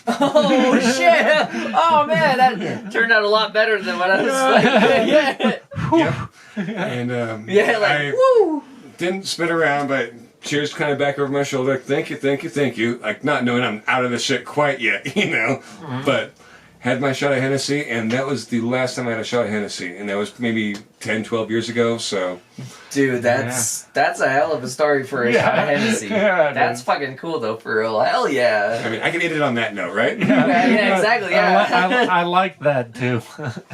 Speaker 3: Oh, shit. Oh, man. That turned out a lot better than what I was like. Yeah.
Speaker 2: Yep. And
Speaker 3: Yeah, like,
Speaker 2: I
Speaker 3: woo.
Speaker 2: didn't spin around, but cheers kind of back over my shoulder. Thank you, thank you, thank you. Like, not knowing I'm out of the shit quite yet, you know. But had my shot of Hennessey, and that was the last time I had a shot of Hennessey. And that was maybe 10, 12 years ago, so.
Speaker 3: Dude, that's a hell of a story for a shot of Hennessy.
Speaker 1: Yeah,
Speaker 3: That's fucking cool, though, for real. Hell yeah.
Speaker 2: I mean, I can end it on that note, right?
Speaker 3: Yeah, exactly, yeah.
Speaker 1: I like that too.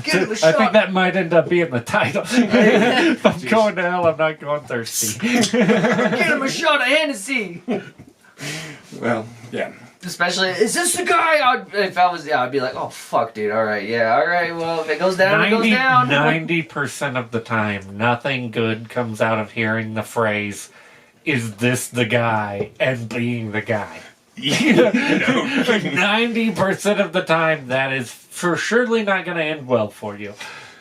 Speaker 3: Give him a
Speaker 1: I
Speaker 3: shot.
Speaker 1: think that might end up being the title. If I'm going to hell, I'm not going thirsty.
Speaker 3: Get him a shot of Hennessy.
Speaker 2: Well, yeah.
Speaker 3: Especially, is this the guy? If I was, I'd be like, oh, fuck, dude. All right, yeah, all right. Well, if it goes down, it goes down.
Speaker 1: 90% of the time, nothing good comes out of hearing the phrase, is this the guy, and being the guy. 90% of the time, that is for surely not going to end well for you.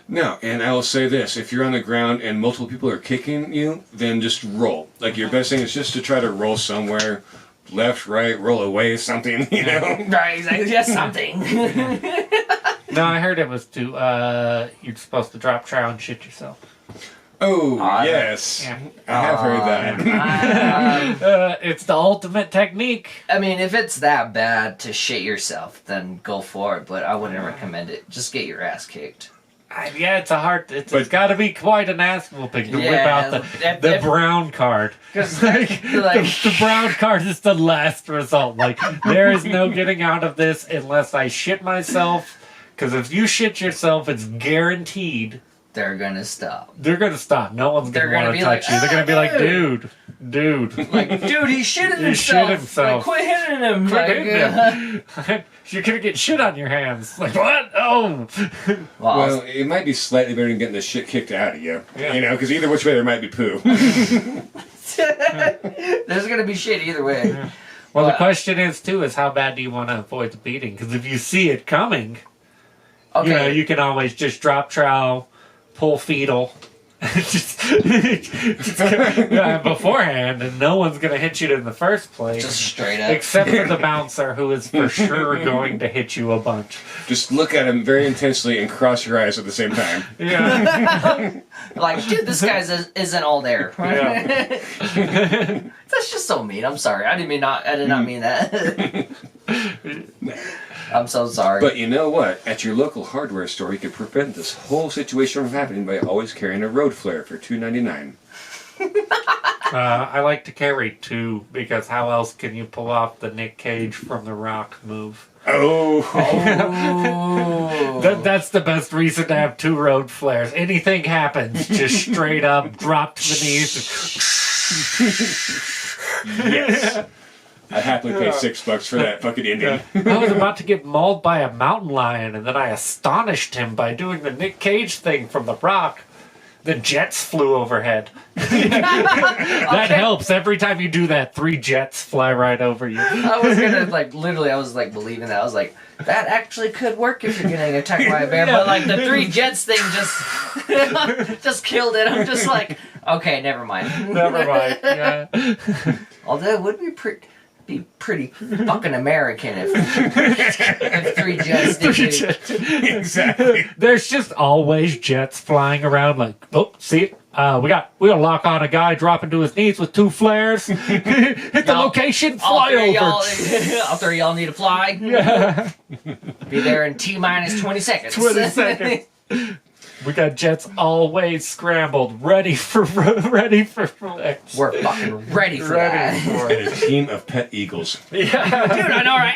Speaker 2: No, and I will say this. If you're on the ground and multiple people are kicking you, then just roll. Like, your best thing is just to try to roll somewhere. Left, right, roll away, something, you know?
Speaker 3: Right, exactly. Just something.
Speaker 1: No, I heard it was you're supposed to drop trow and shit yourself.
Speaker 2: Oh, yes.
Speaker 1: Yeah.
Speaker 2: I have heard that.
Speaker 1: It's the ultimate technique.
Speaker 3: I mean, if it's that bad to shit yourself, then go for it, but I wouldn't recommend it. Just get your ass kicked.
Speaker 1: Yeah, it's it's got to be quite an ass whooping to whip out the brown card.
Speaker 3: Because
Speaker 1: The brown card is the last result. Like, there is no getting out of this unless I shit myself. Because if you shit yourself, it's guaranteed
Speaker 3: they're gonna stop.
Speaker 1: they're gonna stop. No one's gonna want to touch you. They're gonna be like, dude.
Speaker 3: Like, dude, he shit himself. Like, quit hitting him.
Speaker 1: You're gonna get shit on your hands. Like, what? Oh.
Speaker 2: Well, it might be slightly better than getting the shit kicked out of you.
Speaker 1: Yeah.
Speaker 2: You know, because either which way there might be poo.
Speaker 3: There's gonna be shit either way.
Speaker 1: Well, the
Speaker 3: But-
Speaker 1: question is too: is how bad do you want to avoid the beating? Because if you see it coming,
Speaker 3: Okay.
Speaker 1: you know you can always just drop trowel, pull fetal, just beforehand, and no one's gonna hit you in the first place.
Speaker 3: Just straight up.
Speaker 1: Except for the bouncer, who is for sure going to hit you a bunch.
Speaker 2: Just look at him very intensely and cross your eyes at the same time.
Speaker 1: Yeah.
Speaker 3: Like, dude, this guy isn't all there.
Speaker 1: Yeah.
Speaker 3: That's just so mean. I'm sorry. I did not mean that. I'm so sorry.
Speaker 2: But you know what? At your local hardware store, you can prevent this whole situation from happening by always carrying a road flare for $2.99.
Speaker 1: I like to carry 2 because how else can you pull off the Nick Cage from The Rock move?
Speaker 2: Oh.
Speaker 1: That's the best reason to have 2 road flares. Anything happens, just straight up drop to the knees.
Speaker 2: Yes. I'd happily pay $6 for that fucking ending.
Speaker 1: I was about to get mauled by a mountain lion, and then I astonished him by doing the Nick Cage thing from The Rock. The jets flew overhead. That helps. Every time you do that, 3 jets fly right over you.
Speaker 3: I was gonna literally, I was believing that. I was like, that actually could work if you're getting attacked by a bear.
Speaker 1: Yeah.
Speaker 3: But the 3 jets thing just killed it. I'm just like, okay, never mind.
Speaker 1: Never mind. Yeah.
Speaker 3: Although it would be pretty fucking American if 3 jets did do.
Speaker 2: Exactly.
Speaker 1: There's just always jets flying around. Like, oh, see it? We'll lock on a guy dropping to his knees with 2 flares. Hit the location, fly over.
Speaker 3: All 3 y'all need to fly.
Speaker 1: Yeah.
Speaker 3: Be there in T-minus 20 seconds.
Speaker 1: 20 seconds. We got jets always scrambled, ready for flex.
Speaker 3: We're fucking ready for
Speaker 1: Ready
Speaker 3: that.
Speaker 1: for
Speaker 2: And a team of pet eagles.
Speaker 1: Yeah.
Speaker 3: Dude, I know, right?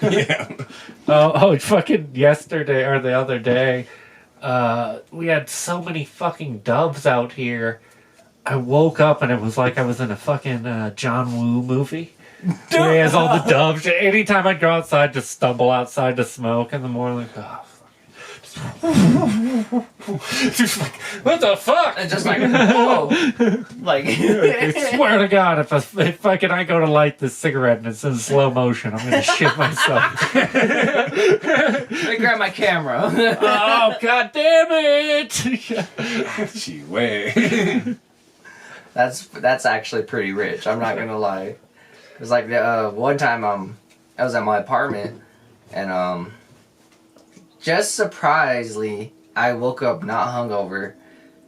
Speaker 2: Yeah.
Speaker 1: Oh, fucking yesterday or the other day, we had so many fucking doves out here. I woke up and it was like I was in a fucking John Woo movie. Where he has all the doves. Anytime I'd go outside, just stumble outside to smoke in the morning. Like, oh, just like, what the fuck?
Speaker 3: And just like, whoa. Like,
Speaker 1: I swear to God, if I go to light this cigarette and it's in slow motion, I'm gonna shit myself.
Speaker 3: let me grab my camera.
Speaker 1: Oh, God damn it!
Speaker 2: Gee, way.
Speaker 3: That's actually pretty rich. I'm not gonna lie. It was like one time I was at my apartment and just surprisingly I woke up not hungover,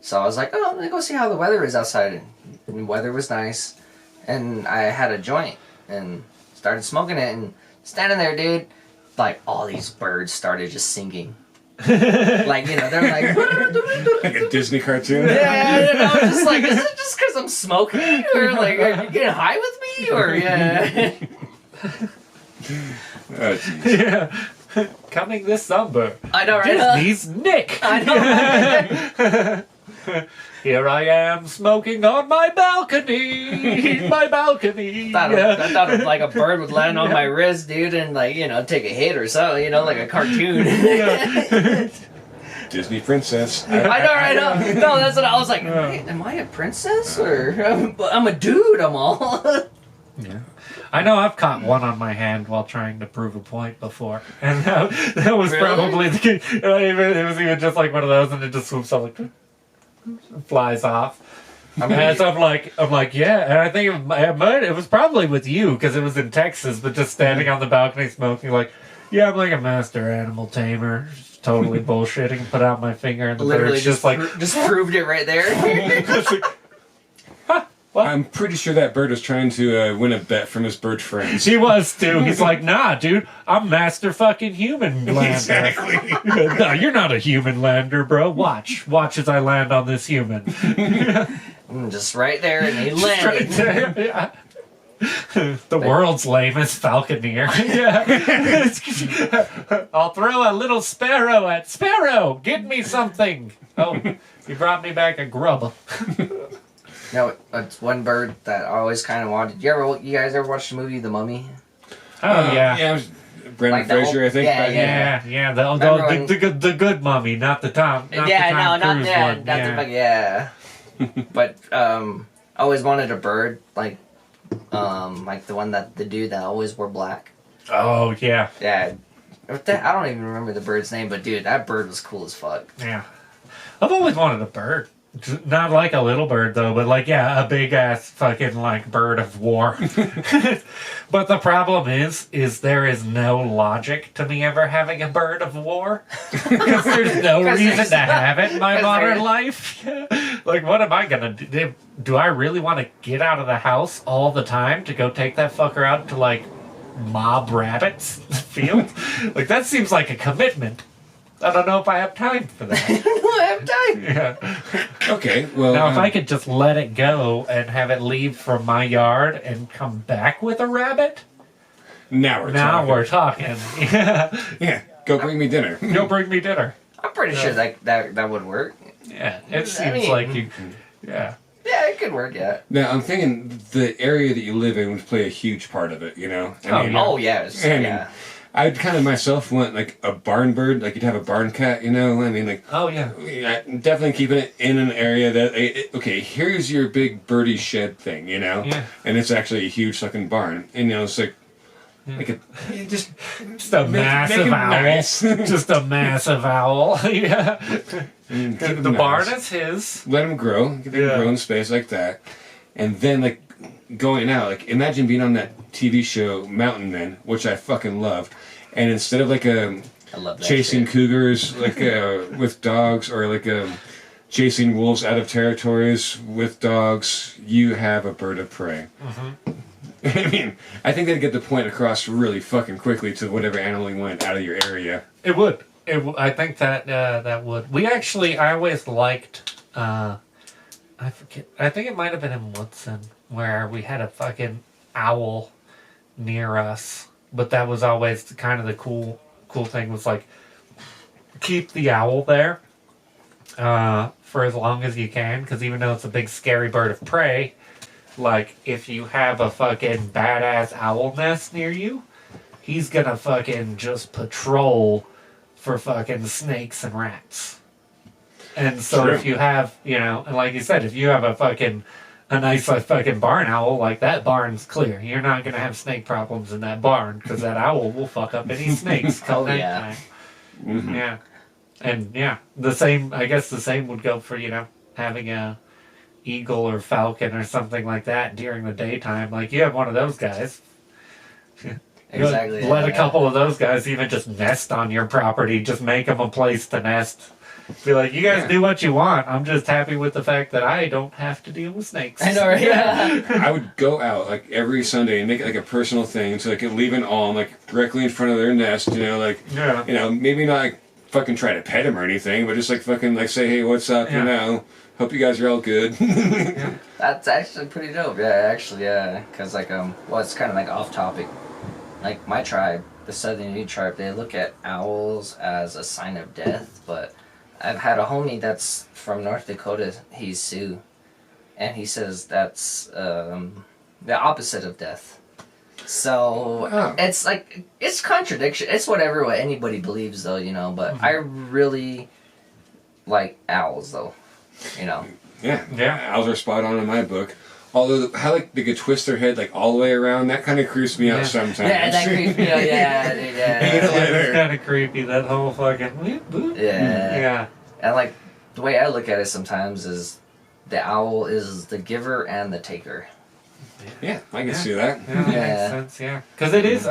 Speaker 3: so I was like, oh, let me go see how the weather is outside. And the weather was nice, and I had a joint and started smoking it and standing there, dude. Like all these birds started just singing. Like, you know, they're like
Speaker 2: Like a Disney cartoon.
Speaker 3: yeah, and I was just like, is it just because I'm smoking? Or like, are you getting high with me? Or yeah.
Speaker 2: Oh, geez.
Speaker 1: Yeah. Coming this summer,
Speaker 3: I know, right?
Speaker 1: Disney's Nick.
Speaker 3: I know.
Speaker 1: Here I am smoking on my balcony. My balcony.
Speaker 3: I thought like a bird would land on my wrist, dude, and like, you know, take a hit or something, you know, like a cartoon.
Speaker 2: Disney princess.
Speaker 3: I know, right? No, that's what I was like. Wait, am I a princess or I'm a dude? I'm all.
Speaker 1: Yeah. I know I've caught one on my hand while trying to prove a point before, and that was
Speaker 3: Really?
Speaker 1: probably it was even just like one of those, and it just swoops up like flies off. And so I'm like, yeah, and I think it was probably with you because it was in Texas, but just standing on the balcony smoking, like, yeah, I'm like a master animal tamer, just totally bullshitting. Put out my finger, and the
Speaker 3: Literally
Speaker 1: bird's just like,
Speaker 3: just proved it right there.
Speaker 2: I'm pretty sure that bird was trying to win a bet from his bird friends.
Speaker 1: he was too. He's like, nah, dude, I'm master fucking human lander.
Speaker 2: Exactly.
Speaker 1: No, you're not a human lander, bro. Watch as I land on this human.
Speaker 3: Just right there, and he
Speaker 1: Right
Speaker 3: landed.
Speaker 1: there, yeah. The world's lamest falconer. Yeah. I'll throw a little sparrow at Sparrow. Get me something. Oh, you brought me back a grub.
Speaker 3: No, it's one bird that I always kind of wanted. You guys ever watch the movie The Mummy?
Speaker 1: Oh yeah.
Speaker 2: Yeah, it was Brendan
Speaker 3: Like the
Speaker 2: Fraser,
Speaker 3: whole-
Speaker 2: I think.
Speaker 3: yeah,
Speaker 2: back
Speaker 1: Yeah.
Speaker 3: Remember when-
Speaker 1: The good mummy, not the Tom. Not
Speaker 3: Yeah,
Speaker 1: the Tom
Speaker 3: no, not
Speaker 1: Cruise
Speaker 3: that.
Speaker 1: one.
Speaker 3: Not
Speaker 1: Yeah.
Speaker 3: the fuck, yeah. But I always wanted a bird like Like the one that the dude that always wore black.
Speaker 1: Oh yeah,
Speaker 3: Yeah. I don't even remember the bird's name, but dude, that bird was cool as fuck.
Speaker 1: yeah. I've always wanted a bird. Not like a little bird though, but like a big ass fucking like bird of war. But the problem is there is no logic to me ever having a bird of war because there's no reason to have it in my modern life. Like, what am I gonna do? Do I really want to get out of the house all the time to go take that fucker out to like mob rabbits in the field? Like, that seems like a commitment. I don't know if I have time for that.
Speaker 3: I have time.
Speaker 1: Yeah.
Speaker 2: Okay, well...
Speaker 1: Now, if I could just let it go and have it leave from my yard and come back with a rabbit,
Speaker 2: Now we're talking.
Speaker 1: Yeah.
Speaker 2: Yeah, go bring me dinner.
Speaker 1: Go bring me dinner.
Speaker 3: I'm pretty sure that would work.
Speaker 1: Yeah, it
Speaker 3: I
Speaker 1: seems
Speaker 3: mean-
Speaker 1: like you. Yeah.
Speaker 3: Yeah, it could work, yeah.
Speaker 2: Now, I'm thinking the area that you live in would play a huge part of it, you know?
Speaker 3: Oh, yeah.
Speaker 2: I mean,
Speaker 3: Yeah.
Speaker 2: I'd kind of myself want, like, a barn bird. Like, you'd have a barn cat, you know? I mean, like...
Speaker 1: Oh yeah.
Speaker 2: Yeah, definitely keeping it in an area that... okay, here's your big birdie shed thing, you know?
Speaker 1: Yeah.
Speaker 2: And it's actually a huge fucking barn. And, you know, it's like... Like a, just
Speaker 1: a
Speaker 2: make
Speaker 1: massive
Speaker 2: him
Speaker 1: owl.
Speaker 2: nice.
Speaker 1: Just a massive owl. Yeah.
Speaker 2: and keep him
Speaker 1: The barn
Speaker 2: nice.
Speaker 1: is his.
Speaker 2: Let him grow. Give him
Speaker 1: Yeah.
Speaker 2: grow in space like that. And then, like, going out. Like, imagine being on that TV show, Mountain Men, which I fucking loved. And instead of, like,
Speaker 3: I love that
Speaker 2: chasing
Speaker 3: shit.
Speaker 2: cougars, like, with dogs, or, like, chasing wolves out of territories with dogs, you have a bird of prey.
Speaker 1: Mm-hmm.
Speaker 2: I mean, I think they'd get the point across really fucking quickly to whatever animal you went out of your area.
Speaker 1: It would. I think that would. We actually, I always liked. I forget. I think it might have been in Woodson where we had a fucking owl near us, but that was always kind of the cool thing was like keep the owl there for as long as you can, because even though it's a big scary bird of prey, like if you have a fucking badass owl nest near you, he's gonna fucking just patrol for fucking snakes and rats. And so
Speaker 2: True.
Speaker 1: if you have, you know, and like you said, if you have a nice like, fucking barn owl, like that barn's clear. You're not gonna have snake problems in that barn because that owl will fuck up any snakes.
Speaker 3: Oh,
Speaker 1: come
Speaker 3: yeah.
Speaker 1: nighttime.
Speaker 2: Mm-hmm.
Speaker 1: Yeah. And yeah, the same, I guess the same would go for, you know, having a eagle or falcon or something like that during the daytime. Like you have one of those guys.
Speaker 3: Exactly.
Speaker 1: Let a
Speaker 3: yeah.
Speaker 1: couple of those guys even just nest on your property. Just make them a place to nest. Be like, you guys
Speaker 2: Yeah.
Speaker 1: do what you want. I'm just happy with the fact that I don't have to deal with snakes.
Speaker 3: I know, right? Yeah.
Speaker 2: I would go out like every Sunday and make it like a personal thing, so I could leave an awl like directly in front of their nest. You know, like
Speaker 1: Yeah.
Speaker 2: you know, maybe not like, fucking try to pet them or anything, but just like fucking like say, hey, what's up?
Speaker 1: Yeah.
Speaker 2: You know, hope you guys are all good.
Speaker 3: That's actually pretty dope. Yeah, actually, yeah. Because, like, well, it's kind of like off topic. Like, my tribe, the Southern Ute tribe, they look at owls as a sign of death, but I've had a homie that's from North Dakota, he's Sioux, and he says that's the opposite of death. So,
Speaker 2: Oh.
Speaker 3: it's like, it's contradiction. It's what anybody believes, though, you know, but I really like owls, though, you know.
Speaker 2: Yeah, owls are spot on in my book. Although how like they could twist their head like all the way around, that kind of creeps me
Speaker 1: Yeah.
Speaker 2: out sometimes.
Speaker 3: Yeah, that creeps me out, yeah, dude,
Speaker 2: Hang it
Speaker 3: yeah.
Speaker 2: up later.
Speaker 1: It's kind of creepy, that whole fucking... Boop, boop.
Speaker 3: Yeah.
Speaker 1: Yeah.
Speaker 3: And like the way I look at it sometimes is the owl is the giver and the taker.
Speaker 2: Yeah, I can
Speaker 1: Yeah.
Speaker 2: see that.
Speaker 1: Yeah, that
Speaker 3: Yeah.
Speaker 1: makes sense, yeah. Because it is,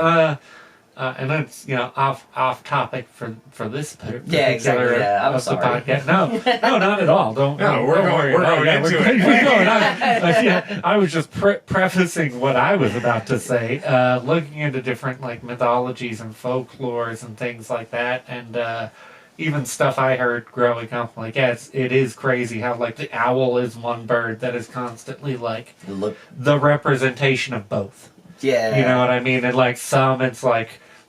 Speaker 1: and it's, you know, off topic for this particular
Speaker 3: Yeah, exactly, yeah, I'm
Speaker 1: of the
Speaker 3: sorry.
Speaker 1: podcast. No, not at all. Don't
Speaker 2: No, we're
Speaker 1: don't
Speaker 2: going-
Speaker 1: worry.
Speaker 2: we're going
Speaker 1: yeah,
Speaker 2: into
Speaker 1: we're
Speaker 2: it.
Speaker 1: going on. Yeah, I was just prefacing what I was about to say, looking into different like mythologies and folklores and things like that, and even stuff I heard growing up. Like, yeah, it is crazy how like the owl is one bird that is constantly like
Speaker 3: Look,
Speaker 1: the representation of both.
Speaker 3: yeah.
Speaker 1: You know what I mean? And like some, it's like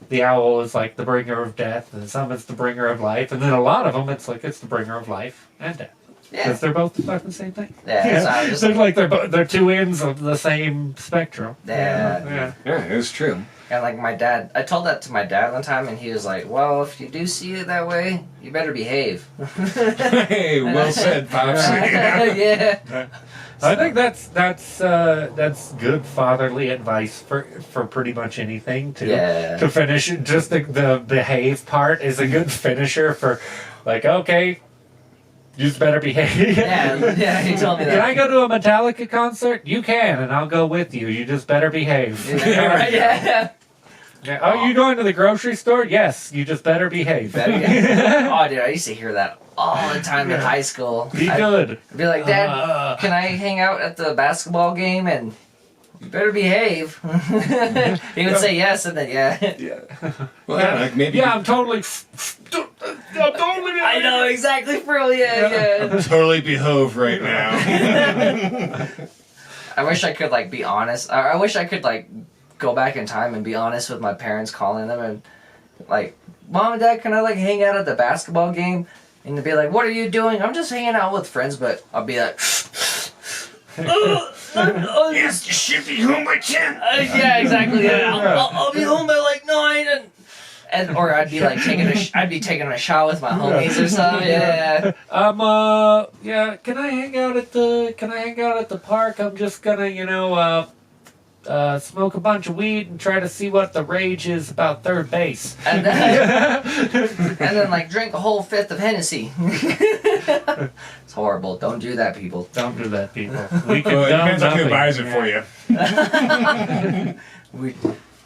Speaker 1: the owl is like the bringer of death, and some it's the bringer of life, and then a lot of them it's like it's the bringer of life and death because
Speaker 3: Yeah.
Speaker 1: they're both the same thing.
Speaker 3: Yeah, so I just
Speaker 1: they're like they're two ends of the same spectrum.
Speaker 3: Yeah.
Speaker 1: Yeah.
Speaker 2: Yeah, it's true.
Speaker 3: And like my dad, I told that to my dad one time, and he was like, "Well, if you do see it that way, you better behave."
Speaker 2: Hey, well said, Pops.
Speaker 3: Yeah.
Speaker 1: I think that's good fatherly advice for pretty much anything to finish. Just the behave part is a good finisher for, like, okay, you just better behave.
Speaker 3: Yeah, he told me that.
Speaker 1: Can I go to a Metallica concert? You can, and I'll go with you. You just better behave.
Speaker 3: Yeah.
Speaker 1: Yeah. Oh, you going to the grocery store? Yes, you just better behave.
Speaker 3: Oh, dude, I used to hear that all the time in high school.
Speaker 1: Be good.
Speaker 3: I'd be like, Dad, can I hang out at the basketball game? And you better behave. He would say yes, and then
Speaker 2: Well, yeah, like maybe.
Speaker 1: Yeah, I'm totally.
Speaker 3: I know exactly, bro. Yeah.
Speaker 2: Totally behave right now.
Speaker 3: I wish I could like be honest. I wish I could like go back in time and be honest with my parents, calling them and like, Mom and Dad, can I like hang out at the basketball game? And they'd be like, what are you doing? I'm just hanging out with friends, but I'll be like,
Speaker 2: Yes, you should be home by 10.
Speaker 3: yeah, exactly. Yeah. I'll be home by like 9 and or I'd be like taking a shot with my homies or something. Yeah.
Speaker 1: Yeah. Can I hang out at the park? I'm just gonna, smoke a bunch of weed and try to see what the rage is about third base.
Speaker 3: And then like drink a whole fifth of Hennessy. It's horrible. Don't do that, people.
Speaker 1: Don't do that, people. We can
Speaker 2: Well, it depends on who buys it for you.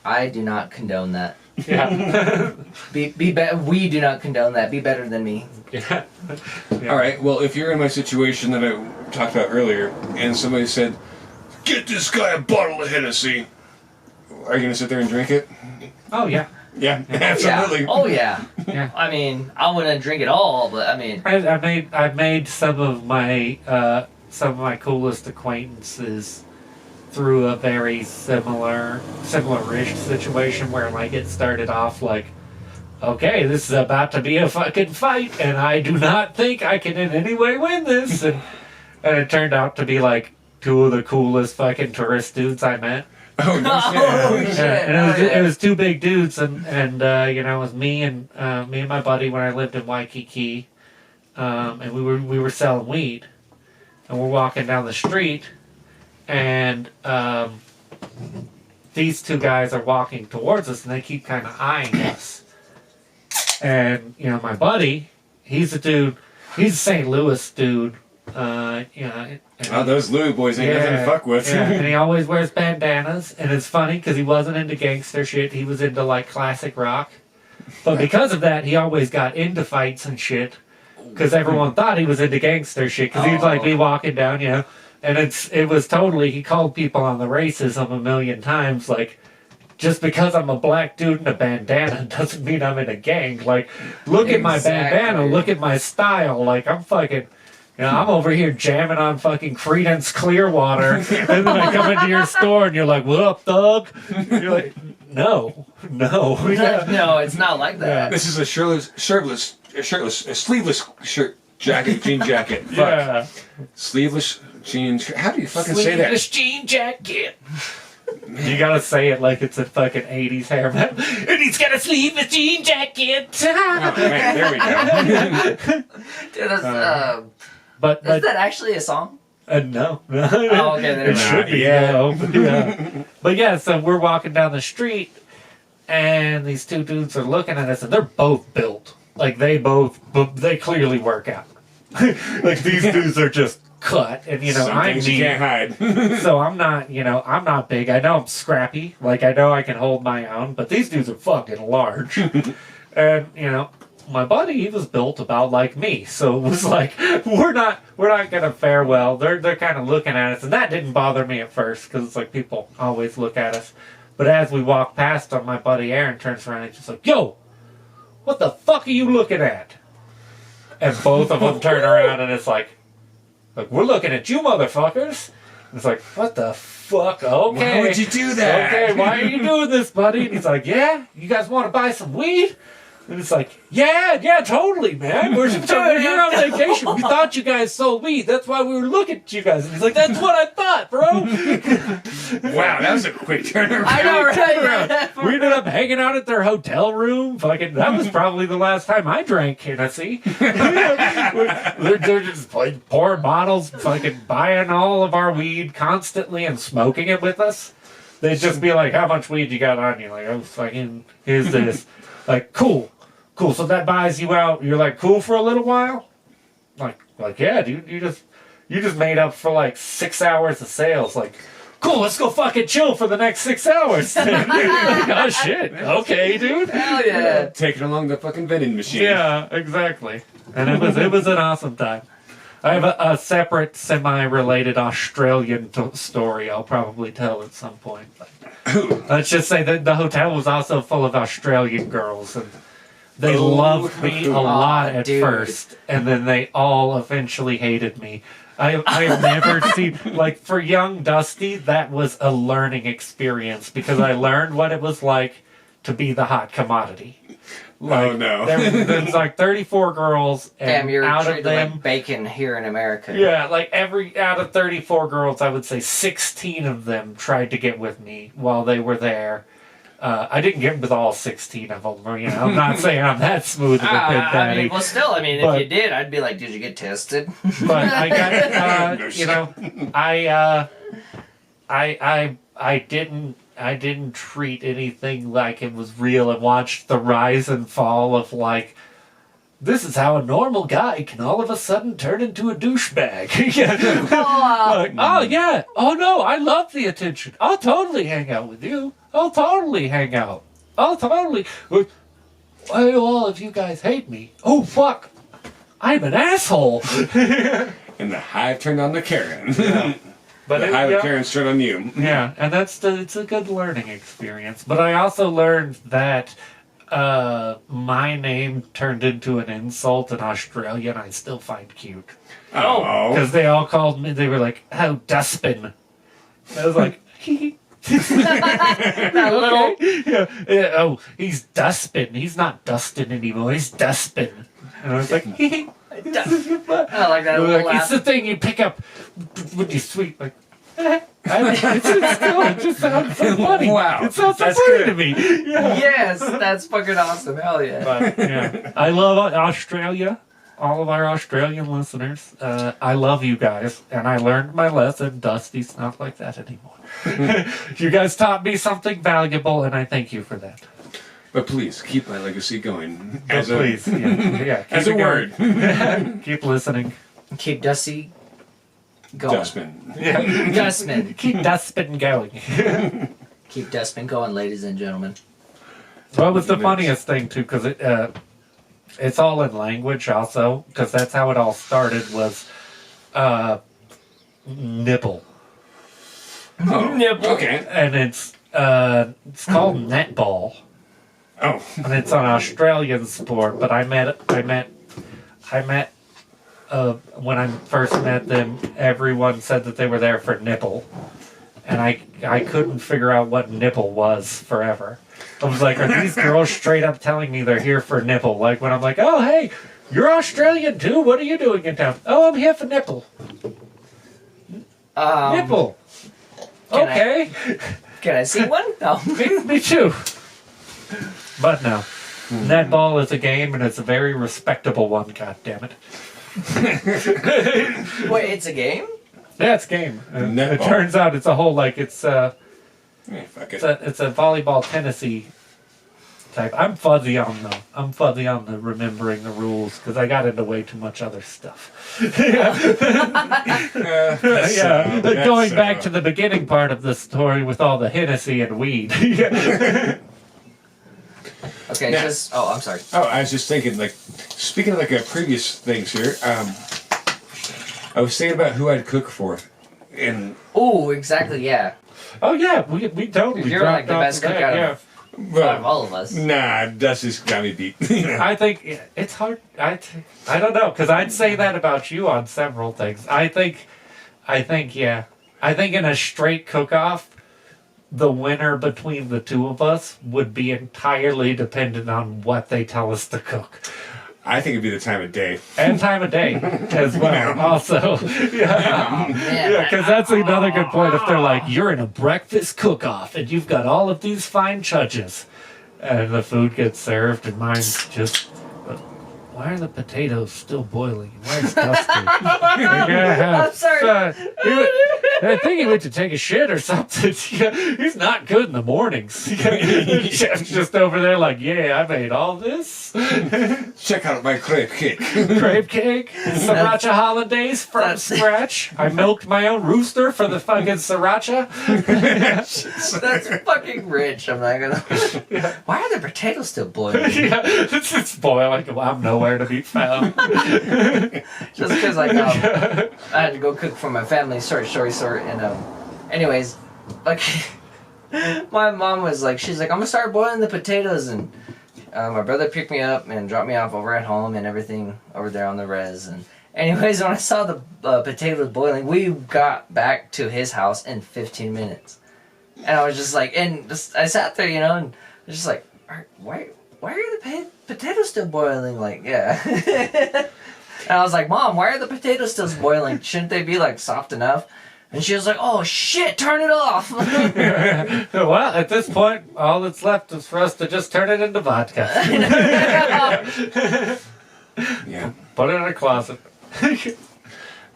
Speaker 3: I do not condone that.
Speaker 1: Yeah.
Speaker 3: We do not condone that. Be better than me.
Speaker 1: Yeah.
Speaker 2: All right. Well, if you're in my situation that I talked about earlier, and somebody said, "Get this guy a bottle of Hennessy," are you gonna sit there and drink it?
Speaker 1: Oh yeah.
Speaker 2: Yeah, absolutely.
Speaker 3: Yeah. Oh yeah.
Speaker 1: Yeah.
Speaker 3: I mean, I wouldn't drink it all, but I mean,
Speaker 1: I made some of my coolest acquaintances through a very similar-ish situation where like it started off like, okay, this is about to be a fucking fight, and I do not think I can in any way win this, and it turned out to be like two of the coolest fucking tourist dudes I met.
Speaker 2: Oh, no shit.
Speaker 3: oh shit!
Speaker 1: And it was two big dudes, and it was me and my buddy when I lived in Waikiki, and we were selling weed, and we're walking down the street, and these two guys are walking towards us, and they keep kind of eyeing us, and my buddy, he's a St. Louis dude.
Speaker 2: Those Louis boys ain't nothing to fuck with.
Speaker 1: Yeah, and he always wears bandanas, and it's funny because he wasn't into gangster shit. He was into like classic rock, but because of that, he always got into fights and shit. Because everyone thought he was into gangster shit. Because he'd like be walking down, and it was totally. He called people on the racism a million times, like. Just because I'm a black dude in a bandana doesn't mean I'm in a gang. Like, look at my bandana, look at my style. Like, I'm fucking. I'm over here jamming on fucking Creedence Clearwater, and then I come into your store and you're like, "What up, thug?" You're like, "No."
Speaker 3: No, it's not like that.
Speaker 2: This is a shirtless, sleeveless shirt jacket, jean jacket. Fuck.
Speaker 1: Yeah.
Speaker 2: Sleeveless jeans. How do you fucking say that?
Speaker 1: Sleeveless jean jacket. You gotta say it like it's a fucking 80s hair metal. And he's got a sleeveless jean jacket.
Speaker 2: Oh, man, there we go.
Speaker 3: Dude, that's,
Speaker 1: But
Speaker 3: is that actually a song?
Speaker 1: No.
Speaker 3: Oh, okay, then
Speaker 1: It should be, yeah. But yeah, so we're walking down the street, and these two dudes are looking at us, and they're both built. Like, they clearly work out. Like, these dudes are just cut, and
Speaker 2: Some
Speaker 1: I'm
Speaker 2: things you can't hide.
Speaker 1: So I'm not big. I know I'm scrappy. Like, I know I can hold my own, but these dudes are fucking large. And, my buddy, he was built about like me, so it was like we're not gonna fare well. They're kind of looking at us, and that didn't bother me at first because it's like people always look at us. But as we walk past them, my buddy Aaron turns around and he's just like, "Yo, what the fuck are you looking at?" And both of them turn around, and it's like we're looking at you, motherfuckers. And it's like, what the fuck? Okay,
Speaker 2: why would you do that?
Speaker 1: Okay, why are you doing this, buddy? And he's like, "Yeah, you guys want to buy some weed?" And it's like, yeah, totally, man. We're here on vacation. We thought you guys sold weed. That's why we were looking at you guys. And he's like, that's what I thought, bro.
Speaker 2: Wow, that was a quick turnaround.
Speaker 3: I know, right?
Speaker 1: We ended up hanging out at their hotel room. Fucking, that was probably the last time I drank Hennessey. they're just like pouring bottles, fucking buying all of our weed constantly and smoking it with us. They'd just be like, how much weed you got on you? Like, oh, fucking, here's this. Like, cool. So that buys you out. You're like, cool for a little while? Like, yeah, dude, you just made up for like 6 hours of sales. Like, cool, let's go fucking chill for the next 6 hours. Like, oh, shit. Okay, dude.
Speaker 3: Hell yeah.
Speaker 2: Taking along the fucking vending machine.
Speaker 1: Yeah, exactly. And it was an awesome time. I have a separate, semi-related Australian story I'll probably tell at some point. But let's just say that the hotel was also full of Australian girls, and they loved me a lot at first, and then they all eventually hated me. I've never seen, like, for young Dusty, that was a learning experience, because I learned what it was like to be the hot commodity. Like,
Speaker 2: oh no!
Speaker 1: There's like 34 girls, and
Speaker 3: Damn, you're
Speaker 1: out of
Speaker 3: treated
Speaker 1: them,
Speaker 3: like bacon here in America.
Speaker 1: yeah, like out of 34 girls, I would say 16 of them tried to get with me while they were there. I didn't get with all 16 of them. You know, I'm not saying I'm that smooth of a pit
Speaker 3: I
Speaker 1: daddy.
Speaker 3: mean, well, still, I mean,
Speaker 1: But-
Speaker 3: if you did, I'd be like, did you get tested?
Speaker 1: But I got, you know, I didn't treat anything like it was real, and watched the rise and fall of, like, this is how a normal guy can all of a sudden turn into a douchebag. Yeah. Like, oh yeah, oh no, I love the attention. I'll totally hang out with you. I'll totally hang out. I'll totally. Why do all of you guys hate me? Oh fuck, I'm an asshole.
Speaker 2: And the hive turned on the Karen.
Speaker 1: But
Speaker 2: the
Speaker 1: it-
Speaker 2: hive
Speaker 1: yeah.
Speaker 2: Karen turned on you.
Speaker 1: Yeah, and it's a good learning experience. But I also learned that my name turned into an insult in Australia, and I still find cute.
Speaker 2: Oh.
Speaker 1: Because they all called me, they were like, oh, Dustbin. I was like,
Speaker 3: That little.
Speaker 1: yeah, oh, he's Dustbin. He's not Dustin anymore, he's Dustbin. And I was like,
Speaker 3: I like that
Speaker 1: they were
Speaker 3: little
Speaker 1: like, it's
Speaker 3: laugh.
Speaker 1: the thing you pick up when you sweep, like, it just sounds so funny.
Speaker 2: Wow,
Speaker 1: It sounds so
Speaker 2: that's
Speaker 1: funny
Speaker 2: good.
Speaker 1: to me. Yeah.
Speaker 3: Yes, that's fucking awesome. Hell yeah.
Speaker 1: But, yeah. I love Australia, all of our Australian listeners. I love you guys, and I learned my lesson. Dusty's not like that anymore. You guys taught me something valuable, and I thank you for that.
Speaker 2: But please keep my legacy going.
Speaker 1: Oh, please, yeah, keep
Speaker 2: As a
Speaker 1: it
Speaker 2: word.
Speaker 1: going. Keep listening.
Speaker 3: Keep Dusty going.
Speaker 2: Dustman.
Speaker 1: Yeah,
Speaker 3: Dustman.
Speaker 1: keep Dustbin going.
Speaker 3: Keep Dustman going, ladies and gentlemen.
Speaker 1: What was the funniest thing too? Because it's all in language also. Because that's how it all started. Was nipple.
Speaker 2: Oh,
Speaker 3: Nipple.
Speaker 2: okay.
Speaker 1: And it's called netball,
Speaker 2: Oh.
Speaker 1: and it's an Australian sport. But I met when I first met them, everyone said that they were there for nipple, and I couldn't figure out what nipple was forever. I was like, are these girls straight up telling me they're here for nipple? Like when I'm like, oh hey, you're Australian too. What are you doing in town? Oh, I'm here for nipple. Nipple.
Speaker 3: can
Speaker 1: Okay.
Speaker 3: Can I see one? No.
Speaker 1: Me too. But no. Netball is a game, and it's a very respectable one, God damn it.
Speaker 3: Wait, it's a game?
Speaker 1: Yeah, it's a game.
Speaker 2: Netball.
Speaker 1: It turns out it's a whole, like, it's
Speaker 2: Yeah, fuck it.
Speaker 1: a volleyball Tennessee type. I'm fuzzy on the remembering the rules, because I got into way too much other stuff. Yeah, going back to the beginning part of the story with all the Hennessey and weed.
Speaker 3: Okay,
Speaker 2: Now-
Speaker 3: just. Oh, I'm sorry.
Speaker 2: Oh, I was just thinking, like, speaking of, like, previous things here, I was thinking about who I'd cook for. And,
Speaker 3: Ooh, exactly, yeah.
Speaker 1: Oh yeah, we totally.
Speaker 3: You're like the
Speaker 1: dropped off
Speaker 3: best
Speaker 1: to
Speaker 3: cook
Speaker 1: that,
Speaker 3: out
Speaker 1: yeah.
Speaker 3: of
Speaker 2: well,
Speaker 3: all of us.
Speaker 2: nah, Dusty's got me beat.
Speaker 1: I think it's hard. I don't know, because I'd say that about you on several things. I think, yeah. I think in a straight cook-off, the winner between the two of us would be entirely dependent on what they tell us to cook.
Speaker 2: I think it'd be the time of day.
Speaker 1: And time of day as well, also. Yeah, because that's another good point. If they're like, you're in a breakfast cook-off and you've got all of these fine judges, and the food gets served and mine's just... Why are the potatoes still boiling? Why is dusty?
Speaker 3: I'm sorry.
Speaker 1: I think he went to take a shit or something. He's not good in the mornings. The chef's just over there like, yeah, I made all this.
Speaker 2: Check out my crepe cake.
Speaker 1: Crepe cake, sriracha hollandaise from scratch. I milked my own rooster for the fucking sriracha.
Speaker 3: That's fucking rich. I'm not gonna. Why are the potatoes still boiling?
Speaker 1: Yeah, it's boiling. I'm nowhere to be found.
Speaker 3: Just because I had to go cook for my family. Short. And anyways, like my mom was like, she's like, I'm gonna start boiling the potatoes, and my brother picked me up and dropped me off over at home and everything over there on the res. And anyways, when I saw the potatoes boiling, we got back to his house in 15 minutes, and I was just like, I sat there, and I was just like, why are the potatoes still boiling? Like, yeah. And I was like, Mom, why are the potatoes still boiling? Shouldn't they be like soft enough? And she was like, oh shit, turn it off.
Speaker 1: Well, at this point, all that's left is for us to just turn it into vodka.
Speaker 2: Yeah.
Speaker 1: Put it in a closet.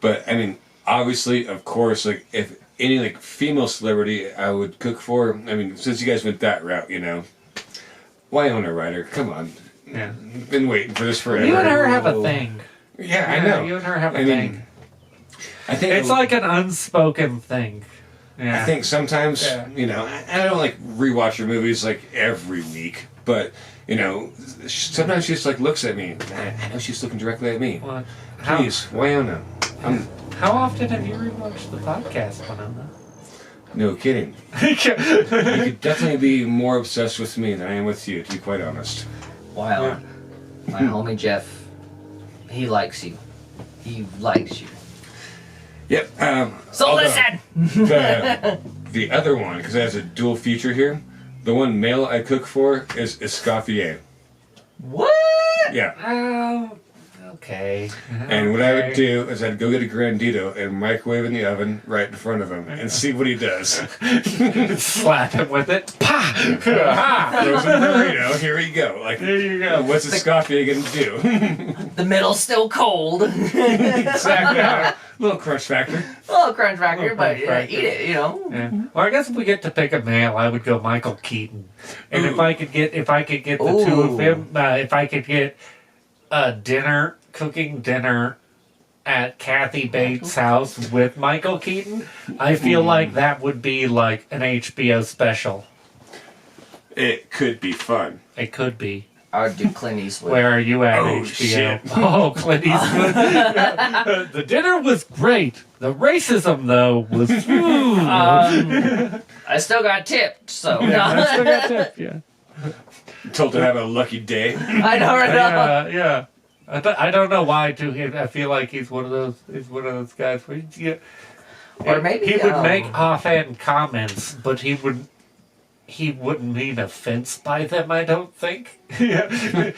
Speaker 2: But, I mean, obviously, of course, like, if any, like, female celebrity I would cook for, I mean, since you guys went that route, Winona Ryder, come on.
Speaker 1: Yeah.
Speaker 2: Been waiting for this forever.
Speaker 1: You and her have a thing.
Speaker 2: Yeah, I know.
Speaker 1: You and her have a thing.
Speaker 2: I think
Speaker 1: It's like an unspoken thing. Yeah.
Speaker 2: I think sometimes, I don't like rewatch her movies like every week, but sometimes she just like looks at me. I know she's looking directly at me.
Speaker 1: What?
Speaker 2: Please, Winona.
Speaker 1: How often have you rewatched the podcast, Winona?
Speaker 2: No kidding. You could definitely be more obsessed with me than I am with you, to be quite honest.
Speaker 3: Wow. My homie Jeff, he likes you. He likes you.
Speaker 2: Yep.
Speaker 3: So listen!
Speaker 2: The other one, because it has a dual feature here, the one male I cook for is Escoffier.
Speaker 3: What?
Speaker 2: Yeah.
Speaker 1: Oh, okay.
Speaker 2: And what I would do is I'd go get a Grandito and microwave in the oven right in front of him and see what he does.
Speaker 1: Slap him with it. Pah!
Speaker 2: Frozen burrito, here we go. Like,
Speaker 1: there you go.
Speaker 2: What's Escoffier going to do?
Speaker 3: The middle's still cold.
Speaker 2: Exactly. Little crunch factor.
Speaker 3: A little crunch factor, but
Speaker 1: crunch factor.
Speaker 3: eat it,
Speaker 1: Yeah. Well, I guess if we get to pick a male, I would go Michael Keaton. And if I could get the two of them, if I could get cooking dinner at Kathy Bates' house with Michael Keaton, I feel like that would be like an HBO special.
Speaker 2: It could be fun.
Speaker 1: It could be.
Speaker 3: I would do Clint Eastwood.
Speaker 1: Where are you at, HBO?
Speaker 2: Shit.
Speaker 1: Oh, Clint Eastwood. The dinner was great. The racism, though, was...
Speaker 3: I still got tipped, so...
Speaker 1: I still got tipped, yeah.
Speaker 2: Told to have a lucky day.
Speaker 3: I know, right?
Speaker 1: Yeah. I don't know why, too. I feel like he's one of those guys where
Speaker 3: Or maybe...
Speaker 1: He would make offhand comments, but he wouldn't mean offense by them, I don't think.
Speaker 3: I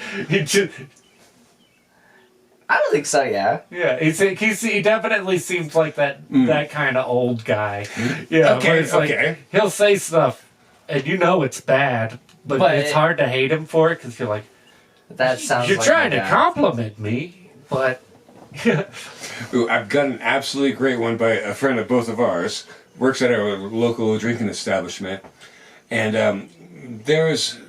Speaker 3: don't think so, yeah.
Speaker 1: Yeah, he definitely seems like that kind of old guy. Yeah,
Speaker 2: Okay,
Speaker 1: it's like,
Speaker 2: okay.
Speaker 1: he'll say stuff, and it's bad, but it's hard to hate him for it, because you're like,
Speaker 3: That sounds
Speaker 1: you're
Speaker 3: like
Speaker 1: trying
Speaker 3: my
Speaker 1: to
Speaker 3: dad.
Speaker 1: compliment me, but...
Speaker 2: Ooh, I've got an absolutely great one by a friend of both of ours. Works at our local drinking establishment. And there was,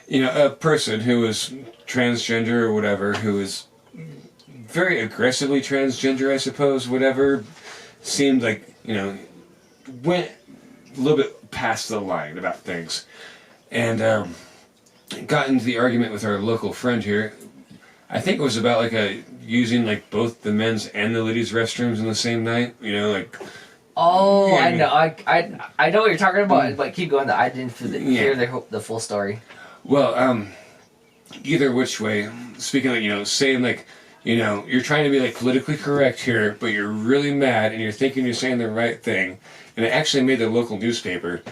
Speaker 2: a person who was transgender or whatever, who was very aggressively transgender, I suppose, whatever. Seemed like, went a little bit past the line about things. And got into the argument with our local friend here. I think it was about using both the men's and the ladies' restrooms in the same night.
Speaker 3: Oh,
Speaker 2: Yeah,
Speaker 3: I know. I know what you're talking about, but keep going. I didn't hear the full story.
Speaker 2: Well, either which way, speaking saying you're trying to be politically correct here, but you're really mad and you're thinking you're saying the right thing, and it actually made the local newspaper.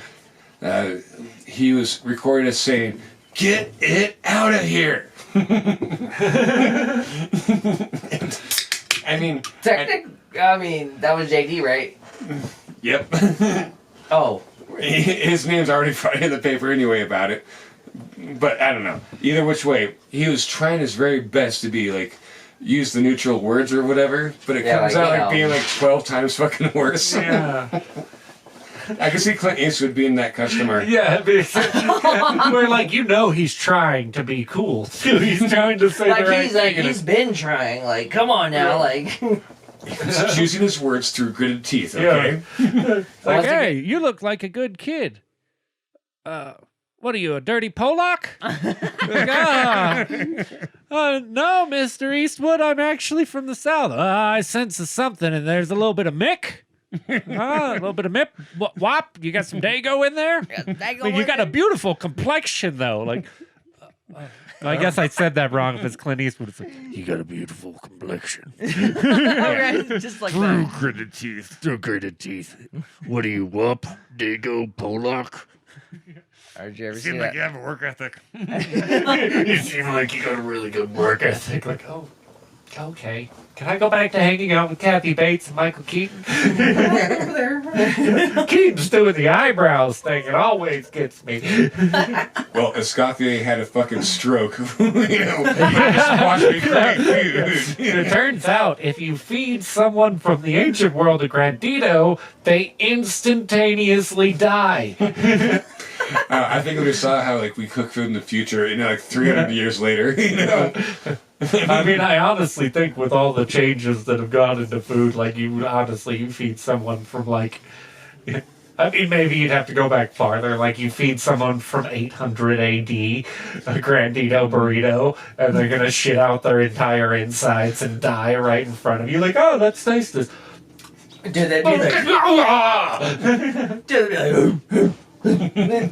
Speaker 2: he was recorded as saying, "Get it out of here." I mean,
Speaker 3: that was JD, right?
Speaker 2: Yep.
Speaker 3: Oh.
Speaker 2: His name's already probably in the paper anyway about it. But I don't know. Either which way, he was trying his very best to be like, use the neutral words or whatever, but it comes out like being like 12 times fucking worse.
Speaker 1: Yeah.
Speaker 2: I can see Clint Eastwood being that customer.
Speaker 1: Yeah, we're like, he's trying to be cool. He's trying to say
Speaker 3: like
Speaker 1: the right
Speaker 3: he's
Speaker 1: thing.
Speaker 3: like he's been trying. Like, come on now, like.
Speaker 2: He's choosing his words through gritted teeth. Okay.
Speaker 1: Yeah. Like, hey, you look like a good kid. What are you, a dirty Polak? No, Mr. Eastwood, I'm actually from the South. I sense something, and there's a little bit of Mick. A little bit of Mip. Wop, you got some Dago in there? You got a beautiful complexion, though. Like, I guess I said that wrong. If it's Clint Eastwood, it's like, you got a beautiful complexion.
Speaker 3: Right, just like
Speaker 1: Through
Speaker 3: that.
Speaker 1: gritted teeth. What are you, Wop? Dago, Polak?
Speaker 3: Did you ever
Speaker 1: You
Speaker 3: see
Speaker 1: seem
Speaker 3: that?
Speaker 1: like you have a work ethic. You seem like you got a really good work ethic. Like, oh, okay. Can I go back to hanging out with Kathy Bates and Michael Keaton? Keaton's doing the eyebrows thing. It always gets me.
Speaker 2: Well, Escoffier had a fucking stroke. He just watched me cry food.
Speaker 1: It turns out if you feed someone from the ancient world of Grandito, they instantaneously die.
Speaker 2: I think we saw how like we cook food in the future, like 300 years later.
Speaker 1: I mean, I honestly think with all the changes that have gone into food, like you feed someone from like, I mean, maybe you'd have to go back farther. Like you feed someone from 800 AD a Grandito burrito, and they're gonna shit out their entire insides and die right in front of you. Like, oh, that's tasteless.
Speaker 3: Dude, they'd be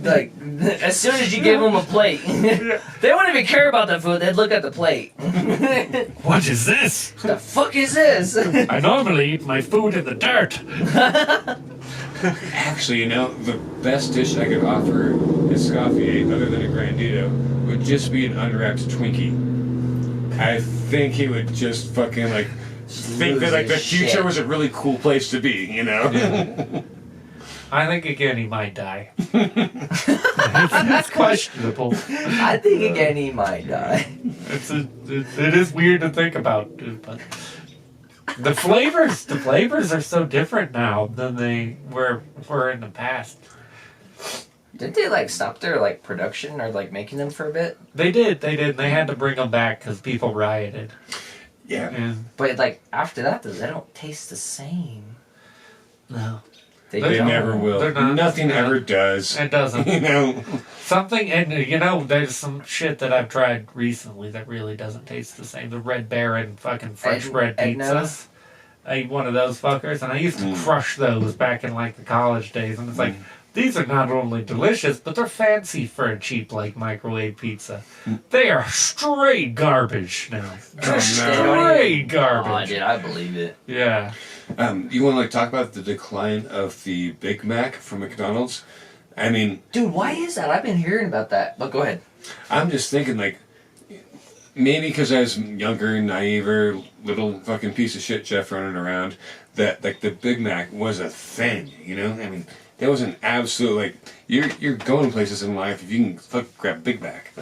Speaker 3: like, as soon as you give them a plate, they wouldn't even care about the food. They'd look at the plate.
Speaker 1: What is this?
Speaker 3: The fuck is this?
Speaker 1: I normally eat my food in the dirt.
Speaker 2: Actually, the best dish I could offer Escoffier, other than a Grandito, would just be an unwrapped Twinkie. I think he would just fucking like think that like the future was a really cool place to be.
Speaker 1: Yeah. I think again he might die. It's questionable.
Speaker 3: I think again he might die.
Speaker 1: It is weird to think about, dude, but the flavors are so different now than they were in the past.
Speaker 3: Didn't they like stop their like production or like making them for a bit?
Speaker 1: They did. They had to bring them back because people rioted.
Speaker 2: Yeah.
Speaker 1: And
Speaker 3: But like after that, though, they don't taste the same.
Speaker 1: no.
Speaker 2: They
Speaker 3: don't.
Speaker 2: never will. Nothing ever does.
Speaker 1: It doesn't. Something, and there's some shit that I've tried recently that really doesn't taste the same. The Red Baron fucking French bread pizzas. I ate one of those fuckers, and I used to crush those back in like the college days. And it's like, these are not only delicious, but they're fancy for a cheap like microwave pizza. They are straight garbage now. Straight garbage.
Speaker 3: Oh, dude, I believe it.
Speaker 1: Yeah.
Speaker 2: You want to like talk about the decline of the Big Mac from McDonald's? I mean,
Speaker 3: dude, why is that? I've been hearing about that. But go ahead.
Speaker 2: I'm just thinking like maybe because I was younger, naive, little fucking piece of shit Jeff running around, that like the Big Mac was a thing. I mean, that was an absolute like you're going places in life if you can grab Big Mac.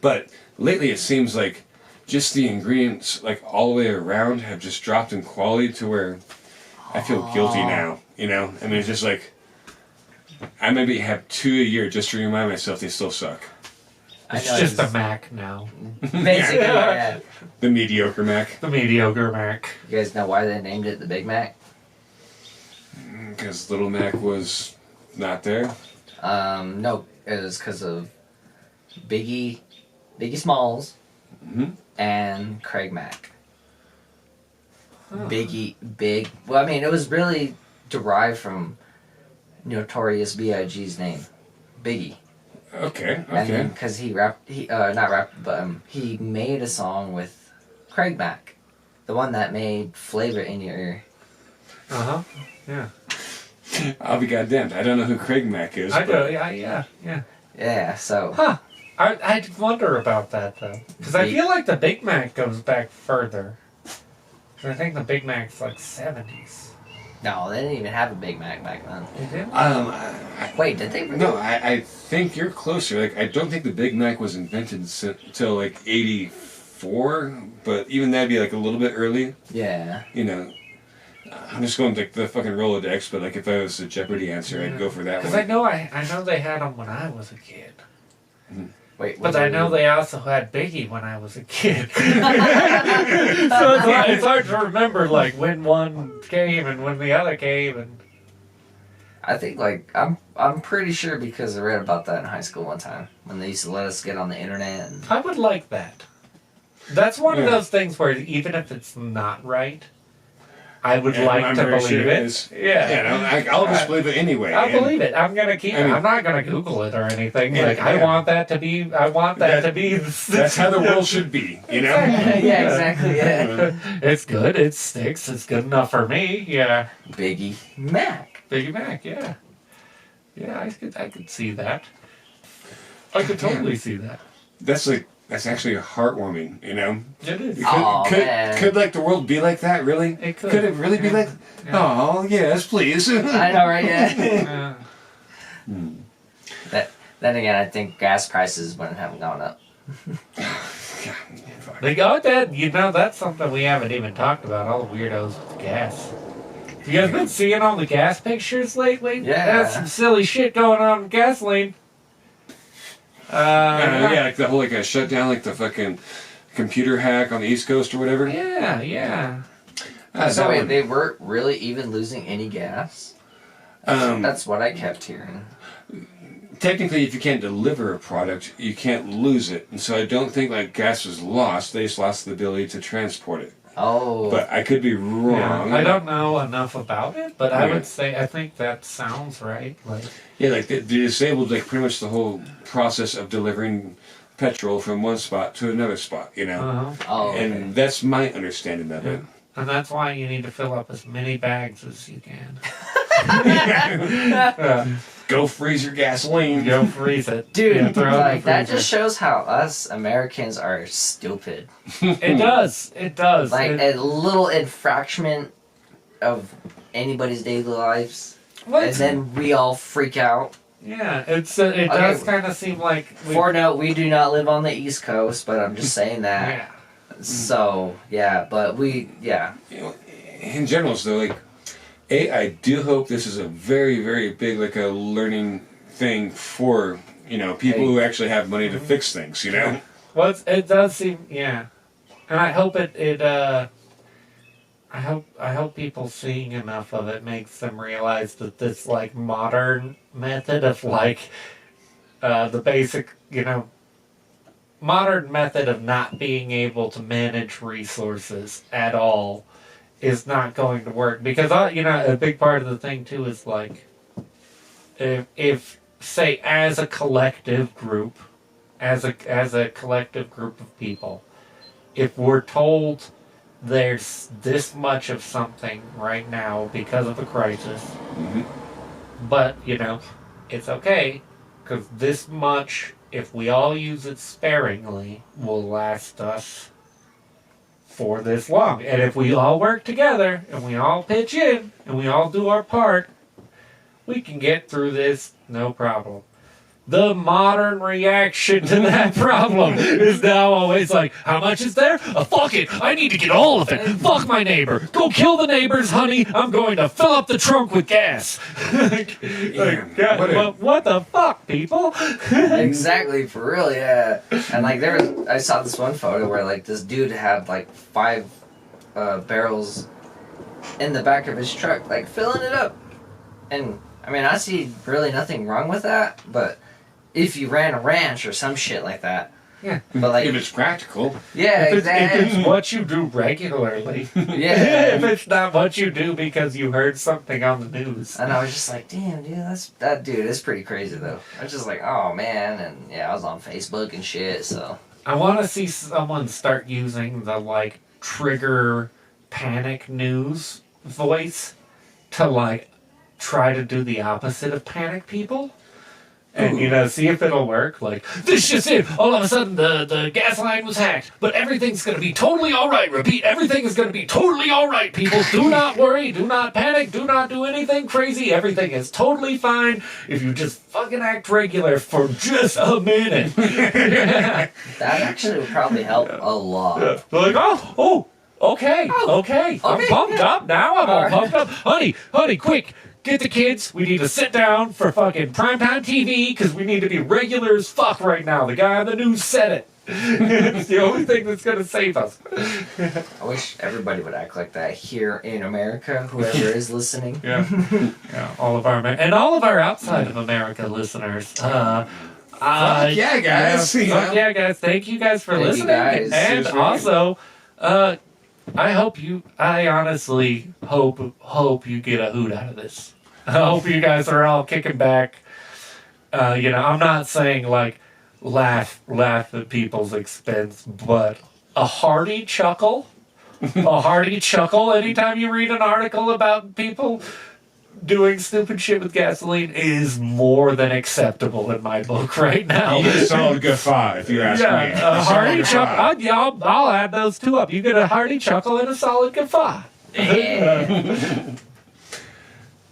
Speaker 2: But lately it seems like just the ingredients, like all the way around, have just dropped in quality to where I feel guilty now. I mean, it's just like I maybe have 2 a year just to remind myself they still suck.
Speaker 1: It's just a Mac now.
Speaker 3: Basically, yeah.
Speaker 2: The mediocre Mac.
Speaker 1: The mediocre Mac.
Speaker 3: You guys know why they named it the Big Mac?
Speaker 2: Because Little Mac was not there.
Speaker 3: No, it was because of Biggie Smalls. And Craig Mack. Well, I mean, it was really derived from Notorious B.I.G.'s name, Biggie.
Speaker 2: Okay.
Speaker 3: And then because he made a song with Craig Mack, the one that made Flavor in Your Ear.
Speaker 1: Yeah.
Speaker 2: I'll be goddamned. I don't know who Craig Mack is.
Speaker 1: I do.
Speaker 2: but-
Speaker 1: Yeah.
Speaker 3: Yeah, so
Speaker 1: Huh. I wonder about that though, because I feel like the Big Mac goes back further. 'Cause I think the Big Mac's like 70s.
Speaker 3: no, they didn't even have a Big Mac back then.
Speaker 1: They did?
Speaker 3: Wait, did they?
Speaker 2: No, I think you're closer. Like, I don't think the Big Mac was invented until like 84, but even that'd be like a little bit early.
Speaker 3: Yeah.
Speaker 2: You know, I'm just going like the fucking Rolodex, but like if I was a Jeopardy answer, I'd go for that one.
Speaker 1: Because I know they had them when I was a kid.
Speaker 3: Wait,
Speaker 1: But I know they also had Biggie when I was a kid. So it's hard to remember like when one came and when the other came. And
Speaker 3: I think like I'm pretty sure because I read about that in high school one time when they used to let us get on the internet. And
Speaker 1: I would like that. That's one of
Speaker 2: Yeah.
Speaker 1: those things where even if it's not right, I would
Speaker 2: Yeah,
Speaker 1: like
Speaker 2: I'm
Speaker 1: to
Speaker 2: very
Speaker 1: believe
Speaker 2: sure
Speaker 1: it.
Speaker 2: is.
Speaker 1: Yeah.
Speaker 2: I'll just believe it anyway.
Speaker 1: I'll
Speaker 2: and
Speaker 1: believe it. I'm gonna keep.
Speaker 2: I mean-
Speaker 1: I'm not gonna Google it or anything.
Speaker 2: Yeah,
Speaker 1: Like I
Speaker 2: yeah.
Speaker 1: want that to be. I want that to be.
Speaker 2: That's how the world should be, you know?
Speaker 3: yeah, exactly. Yeah.
Speaker 1: It's good. It sticks. It's good enough for me. Yeah.
Speaker 3: Biggie Mac.
Speaker 1: Big Mac. Yeah. Yeah. I could see that. I could totally see that.
Speaker 2: That's actually heartwarming, you know?
Speaker 1: It is.
Speaker 3: Aw, man.
Speaker 2: Could like the world be like that, really?
Speaker 1: It could.
Speaker 2: Could it really be like Oh, yes, please.
Speaker 3: I know, right? Yeah.
Speaker 1: Uh,
Speaker 3: Then again, I think gas prices wouldn't have gone up.
Speaker 1: they got that. You know, that's something we haven't even talked about. All the weirdos with the gas. You guys been seeing all the gas pictures lately?
Speaker 3: Yeah.
Speaker 1: That's some silly shit going on with gasoline.
Speaker 2: Yeah, like the whole shutdown, like the fucking computer hack on the East Coast or whatever.
Speaker 1: Yeah.
Speaker 3: So wait, they weren't really even losing any gas? That's what I kept hearing.
Speaker 2: Technically, if you can't deliver a product, you can't lose it. And so I don't think like gas was lost. They just lost the ability to transport it.
Speaker 3: Oh.
Speaker 2: But I could be wrong.
Speaker 1: I don't know enough about it, but I
Speaker 2: Yeah.
Speaker 1: would say I think that sounds right. Like,
Speaker 2: Yeah, like they disabled like pretty much the whole process of delivering petrol from one spot to another spot, you know?
Speaker 3: Oh, okay.
Speaker 2: And that's my understanding of it.
Speaker 1: and that's why you need to fill up as many bags as you can.
Speaker 2: Go freeze your gasoline.
Speaker 1: Go freeze it,
Speaker 3: Dude,
Speaker 1: Yeah, throw it in the
Speaker 3: like that
Speaker 1: freezer.
Speaker 3: just shows how us Americans are stupid.
Speaker 1: It does. It does.
Speaker 3: Like
Speaker 1: It-
Speaker 3: a little infraction of anybody's daily lives,
Speaker 1: well,
Speaker 3: and
Speaker 1: it's-
Speaker 3: then we all freak out.
Speaker 1: yeah, it does kind of seem like
Speaker 3: For note, we do not live on the East Coast, but I'm just saying that.
Speaker 1: yeah.
Speaker 3: So yeah, but yeah.
Speaker 2: You know, in general, though, like, I do hope this is a very, very big, like, a learning thing for, people who actually have money to fix things, you know?
Speaker 1: Well, it does seem, yeah, and I hope I hope people seeing enough of it makes them realize that this like modern method of like the basic, modern method of not being able to manage resources at all is not going to work because a big part of the thing too is like if say as a collective group as a collective group of people, if we're told there's this much of something right now because of a crisis, but it's okay because this much, if we all use it sparingly, will last us for this long. And if we all work together and we all pitch in and we all do our part, we can get through this no problem. The modern reaction to that problem is now always like, how much is there? Fuck it. I need to get all of it. Fuck my neighbor. Go kill the neighbors, honey. I'm going to fill up the trunk with gas. What the fuck, people?
Speaker 3: Exactly, for real, yeah. And like I saw this one photo where like this dude had like 5 barrels in the back of his truck, like filling it up. And I mean, I see really nothing wrong with that, but if you ran a ranch or some shit like that.
Speaker 1: Yeah.
Speaker 3: But like,
Speaker 2: If it's practical.
Speaker 3: yeah,
Speaker 1: If
Speaker 3: exactly.
Speaker 1: it's what you do regularly.
Speaker 3: Yeah.
Speaker 1: If it's not what you do because you heard something on the news.
Speaker 3: And I was just like, damn, dude, that dude is pretty crazy though. I was just like, oh man, and yeah, I was on Facebook and shit, so.
Speaker 1: I want to see someone start using the like trigger panic news voice to try to do the opposite of panic people. And, you know, see if it'll work. Like, this just it. All of a sudden, the gas line was hacked. But everything's going to be totally all right. Repeat, everything is going to be totally all right, people. Do not worry. Do not panic. Do not do anything crazy. Everything is totally fine if you just fucking act regular for just a minute.
Speaker 3: That actually would probably help a lot.
Speaker 1: They're like, okay. I'm pumped up now. I'm all pumped up. Honey, quick. Get the kids. We need to sit down for fucking primetime TV because we need to be regular as fuck right now. The guy on the news said it. It's the only thing that's going to save us.
Speaker 3: I wish everybody would act like that here in America, whoever is listening.
Speaker 1: Yeah. All of our outside of America listeners.
Speaker 2: Fuck yeah, guys.
Speaker 1: Fuck yeah, guys. Thank you guys for
Speaker 3: Thank you,
Speaker 1: listening.
Speaker 3: guys.
Speaker 1: And also, I honestly hope you get a hoot out of this. I hope you guys are all kicking back. You know, I'm not saying like laugh at people's expense, but a hearty chuckle anytime you read an article about people doing stupid shit with gasoline is more than acceptable in my book right now.
Speaker 2: You get a solid guffaw, if you ask me.
Speaker 1: A hearty chuckle. I'll add those two up. You get a hearty chuckle and a solid guffaw.
Speaker 3: Yeah.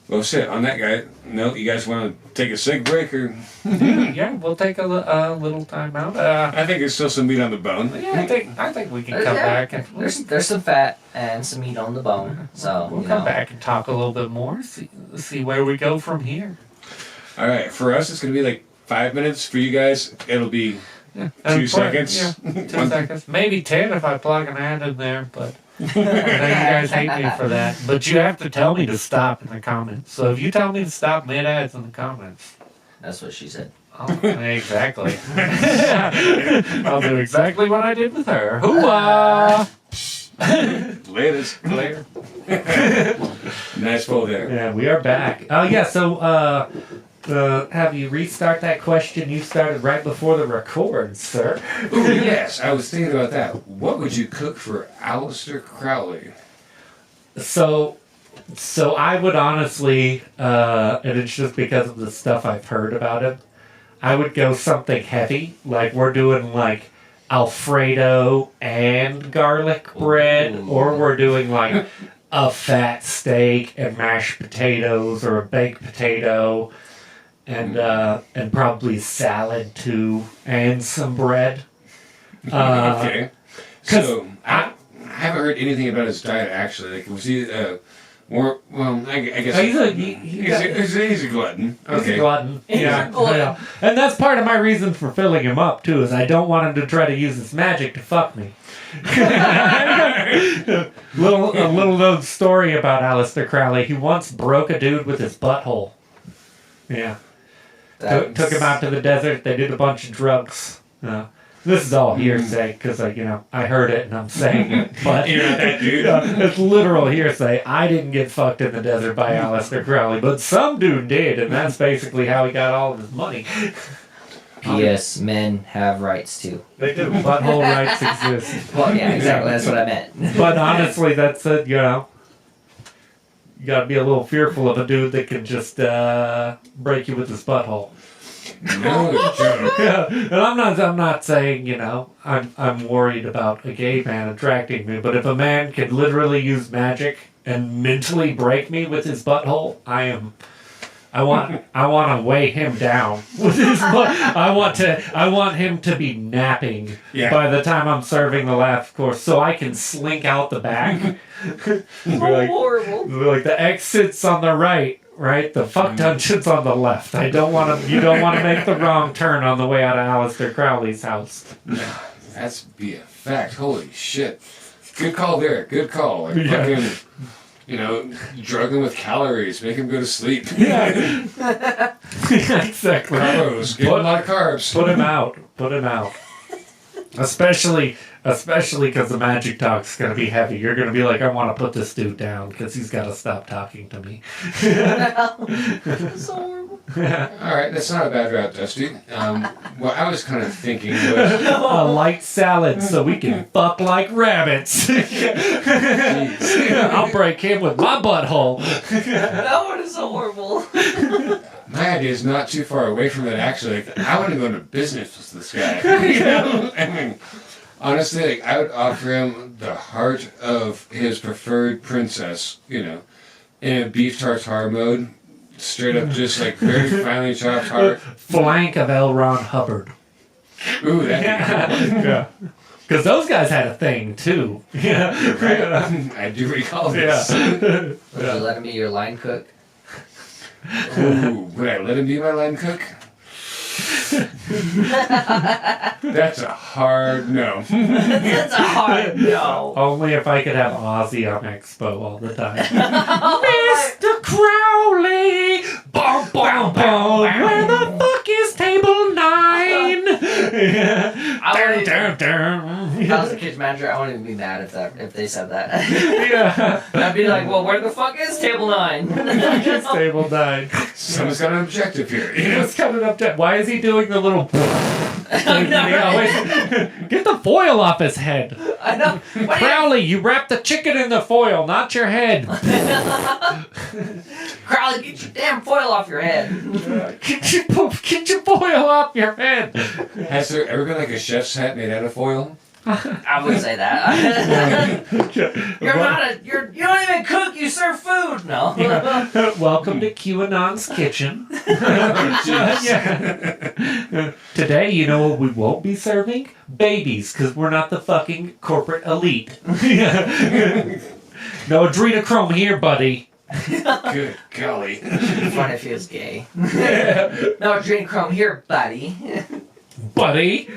Speaker 2: Well, shit, on that guy note, you guys want to take a cig break? Or?
Speaker 1: Yeah, we'll take a little time out.
Speaker 2: I think there's still some meat on the bone.
Speaker 1: Yeah, I think we can come back. And
Speaker 3: There's some fat and some meat on the bone, so
Speaker 1: we'll come back and talk a little bit more, see where we go from here.
Speaker 2: All right, for us, it's going to be like 5 minutes. For you guys, it'll be 2 seconds.
Speaker 1: Yeah, 2 seconds. Maybe 10 if I plug an ad in there, but I know you guys hate me for that. But you have to tell me to stop in the comments. So if you tell me to stop mid-ads in the comments.
Speaker 3: That's what she said.
Speaker 1: Oh, exactly. I'll do exactly what I did with her. Hoo-ah!
Speaker 2: Later. Nice pull there.
Speaker 1: Yeah, we are back. Oh, yeah, so, have you restart that question you started right before the record, sir?
Speaker 2: Ooh, yes, I was thinking about that. What would you cook for Aleister Crowley?
Speaker 1: So I would honestly, and it's just because of the stuff I've heard about him, I would go something heavy, like we're doing like Alfredo and garlic bread, or we're doing like a fat steak and mashed potatoes, or a baked potato, and probably salad too, and some bread.
Speaker 2: Okay. So I haven't heard anything about his diet actually. Like, was he more? Well, I guess
Speaker 1: He's
Speaker 2: he's a glutton.
Speaker 1: He's
Speaker 2: Okay.
Speaker 1: a glutton. Yeah.
Speaker 3: glutton.
Speaker 1: Yeah. And that's part of my reason for filling him up too, is I don't want him to try to use his magic to fuck me. A little known story about Aleister Crowley. He once broke a dude with his butthole. Yeah. Took him out to the desert. They did a bunch of drugs. This is all hearsay because I heard it and I'm saying it. But
Speaker 2: You're not that dude.
Speaker 1: it's literal hearsay. I didn't get fucked in the desert by Aleister Crowley, but some dude did, and that's basically how he got all of his money.
Speaker 3: P.S. Men have rights too.
Speaker 1: They do. Butthole rights exist.
Speaker 3: Well, yeah, exactly. That's what I meant.
Speaker 1: But honestly, that's it. You gotta be a little fearful of a dude that can just break you with his butthole.
Speaker 2: No joke.
Speaker 1: Yeah, and I'm not saying I'm worried about a gay man attracting me, but if a man can literally use magic and mentally break me with his butthole, I want to weigh him down with his butt. I want him to be napping by the time I'm serving the last course, so I can slink out the back.
Speaker 3: Horrible.
Speaker 1: Like the exit's on the right. Right, the fuck dungeon's on the left. You don't want to make the wrong turn on the way out of Aleister Crowley's house.
Speaker 2: That's be a fact. Holy shit. Good call there. Good call. Like fucking, drug him with calories, make him go to sleep.
Speaker 1: Yeah, exactly.
Speaker 2: Carbs. Give him a lot of carbs.
Speaker 1: Put him out. Especially because the magic talk's going to be heavy. You're going to be like, I want to put this dude down because he's got to stop talking to me.
Speaker 3: So horrible.
Speaker 2: All right, that's not a bad route, Dusty. What I was kind of thinking was
Speaker 1: A light salad so we can fuck like rabbits. I'll break him with my butthole.
Speaker 3: That one is so horrible.
Speaker 2: my idea is not too far away from it. Actually, like, I want to go into business with this guy. You know? I mean, honestly, like, I would offer him the heart of his preferred princess. You know, in a beef tartare mode. Straight up, just like very finely chopped heart.
Speaker 1: Flank of L. Ron Hubbard.
Speaker 2: Ooh, that'd be
Speaker 1: Yeah. Because those guys had a thing, too. Yeah.
Speaker 2: right. I do recall this.
Speaker 3: Would you let him be your line cook?
Speaker 2: Ooh, would I let him be my line cook? That's a hard no.
Speaker 3: That's a hard no.
Speaker 1: Only if I could have Ozzy on Expo all the time. Mr. Crowley! Boom, boom, boom! Where the fuck is table 9? Dun, dun, dun.
Speaker 3: If I was a kids manager, I wouldn't even be mad if they said that.
Speaker 1: Yeah.
Speaker 3: I'd be like, well, where the fuck is table 9?
Speaker 1: It's table 9.
Speaker 2: Someone's got an objective here. You know?
Speaker 1: It's coming up to... Why is he doing the little...
Speaker 3: I know, right?
Speaker 1: Get the foil off his head.
Speaker 3: I know. What do you-
Speaker 1: Crowley, you wrapped the chicken in the foil, not your head.
Speaker 3: Crowley, get your damn foil off your head.
Speaker 1: Get your foil off your head.
Speaker 2: Has there ever been like a chef's hat made out of foil?
Speaker 3: I would say that. You don't even cook, you serve food. No.
Speaker 1: Welcome to QAnon's kitchen.
Speaker 2: Jeez.
Speaker 1: Yeah. Today, you know what we won't be serving? Babies, because we're not the fucking corporate elite. No adrenochrome here, buddy.
Speaker 2: Good golly.
Speaker 3: Fun if he was gay. No adrenochrome here, buddy.
Speaker 1: Buddy.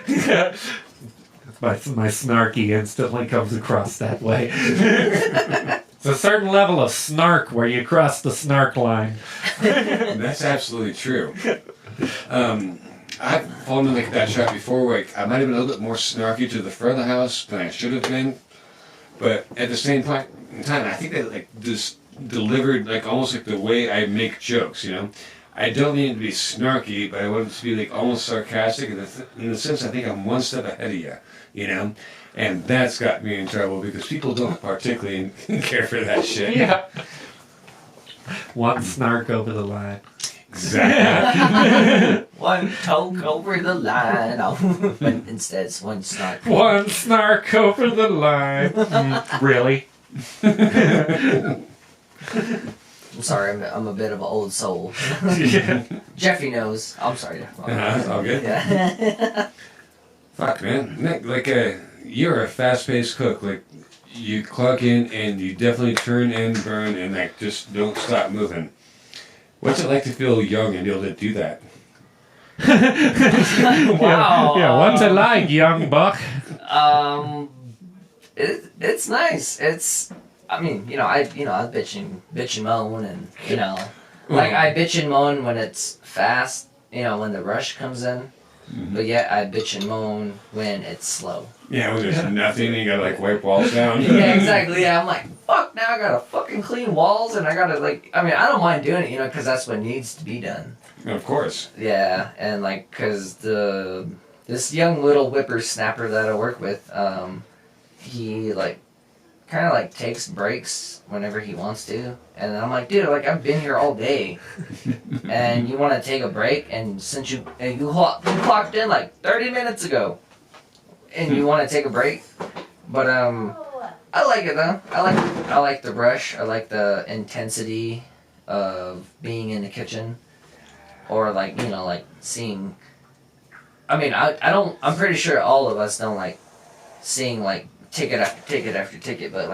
Speaker 1: My snarky instantly comes across that way. It's a certain level of snark where you cross the snark line.
Speaker 2: That's absolutely true. I've fallen in like that trap before where like, I might have been a little bit more snarky to the front of the house than I should have been. But at the same point in time, I think that like this delivered like almost like the way I make jokes, you know? I don't need it to be snarky, but I want it to be like almost sarcastic in the sense I think I'm one step ahead of you, you know? And that's got me in trouble because people don't particularly care for that shit.
Speaker 1: Yeah. One snark over the line.
Speaker 2: Exactly.
Speaker 3: One toke over the line. Oh, but instead it's one snark.
Speaker 1: One snark over the line. Really?
Speaker 3: I'm sorry, I'm a bit of an old soul.
Speaker 1: Yeah.
Speaker 3: Jeffy knows. I'm sorry.
Speaker 2: That's all good.
Speaker 3: Yeah.
Speaker 2: Fuck, man. Nick, like, you're a fast-paced cook. Like, you clock in and you definitely turn and burn and, like, just don't stop moving. What's it like to feel young and be able to do that?
Speaker 3: Wow.
Speaker 1: Yeah, what's it like, young buck?
Speaker 3: It's nice. I mean, I bitch and moan, and like I bitch and moan when it's fast, when the rush comes in.
Speaker 2: Mm-hmm.
Speaker 3: But yet I bitch and moan when it's slow.
Speaker 2: Yeah, when there's nothing and you gotta, like, wipe walls down.
Speaker 3: Yeah, exactly. Yeah, I'm like, fuck, now I gotta fucking clean walls, and I gotta, I don't mind doing it, because that's what needs to be done.
Speaker 2: Of course.
Speaker 3: Yeah, and, because this young little whippersnapper that I work with, he, kind of, takes breaks whenever he wants to. And I'm like, dude, I've been here all day, and you want to take a break, and since you clocked in, 30 minutes ago, and you want to take a break, but, I like it, though. I like the rush. I like the intensity of being in the kitchen, or, seeing... I mean, I'm pretty sure all of us don't like seeing ticket after ticket after ticket, but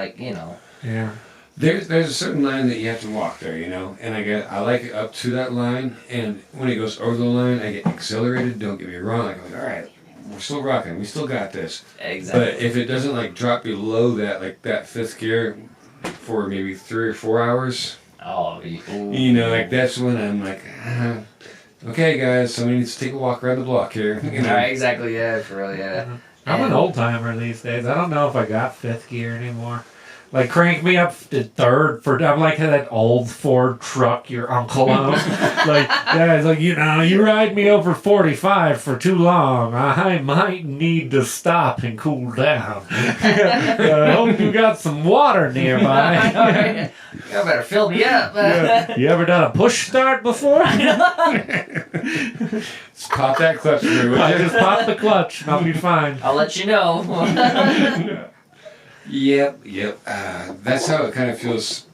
Speaker 1: Yeah.
Speaker 2: There's a certain line that you have to walk there, and I like it up to that line, and when it goes over the line, I get exhilarated. Don't get me wrong. I'm like, all right, we're still rocking. We still got this.
Speaker 3: Exactly.
Speaker 2: But if it doesn't drop below that, that fifth gear for maybe 3 or 4 hours, that's when I'm like, okay, guys, somebody needs to take a walk around the block here.
Speaker 3: Exactly. Yeah, for real. Yeah.
Speaker 1: I'm an old timer these days. I don't know if I got fifth gear anymore. Like, crank me up to third for, I'm like that old Ford truck your uncle owns. Like, yeah, it's like, you know, you ride me over 45 for too long. I might need to stop and cool down. I hope you got some water nearby.
Speaker 3: You better fill me up.
Speaker 1: Yeah. You ever done a push start before?
Speaker 2: Just pop that clutch through.
Speaker 1: I just pop the clutch and I'll be fine.
Speaker 3: I'll let you know.
Speaker 2: Yep. That's how it kind of feels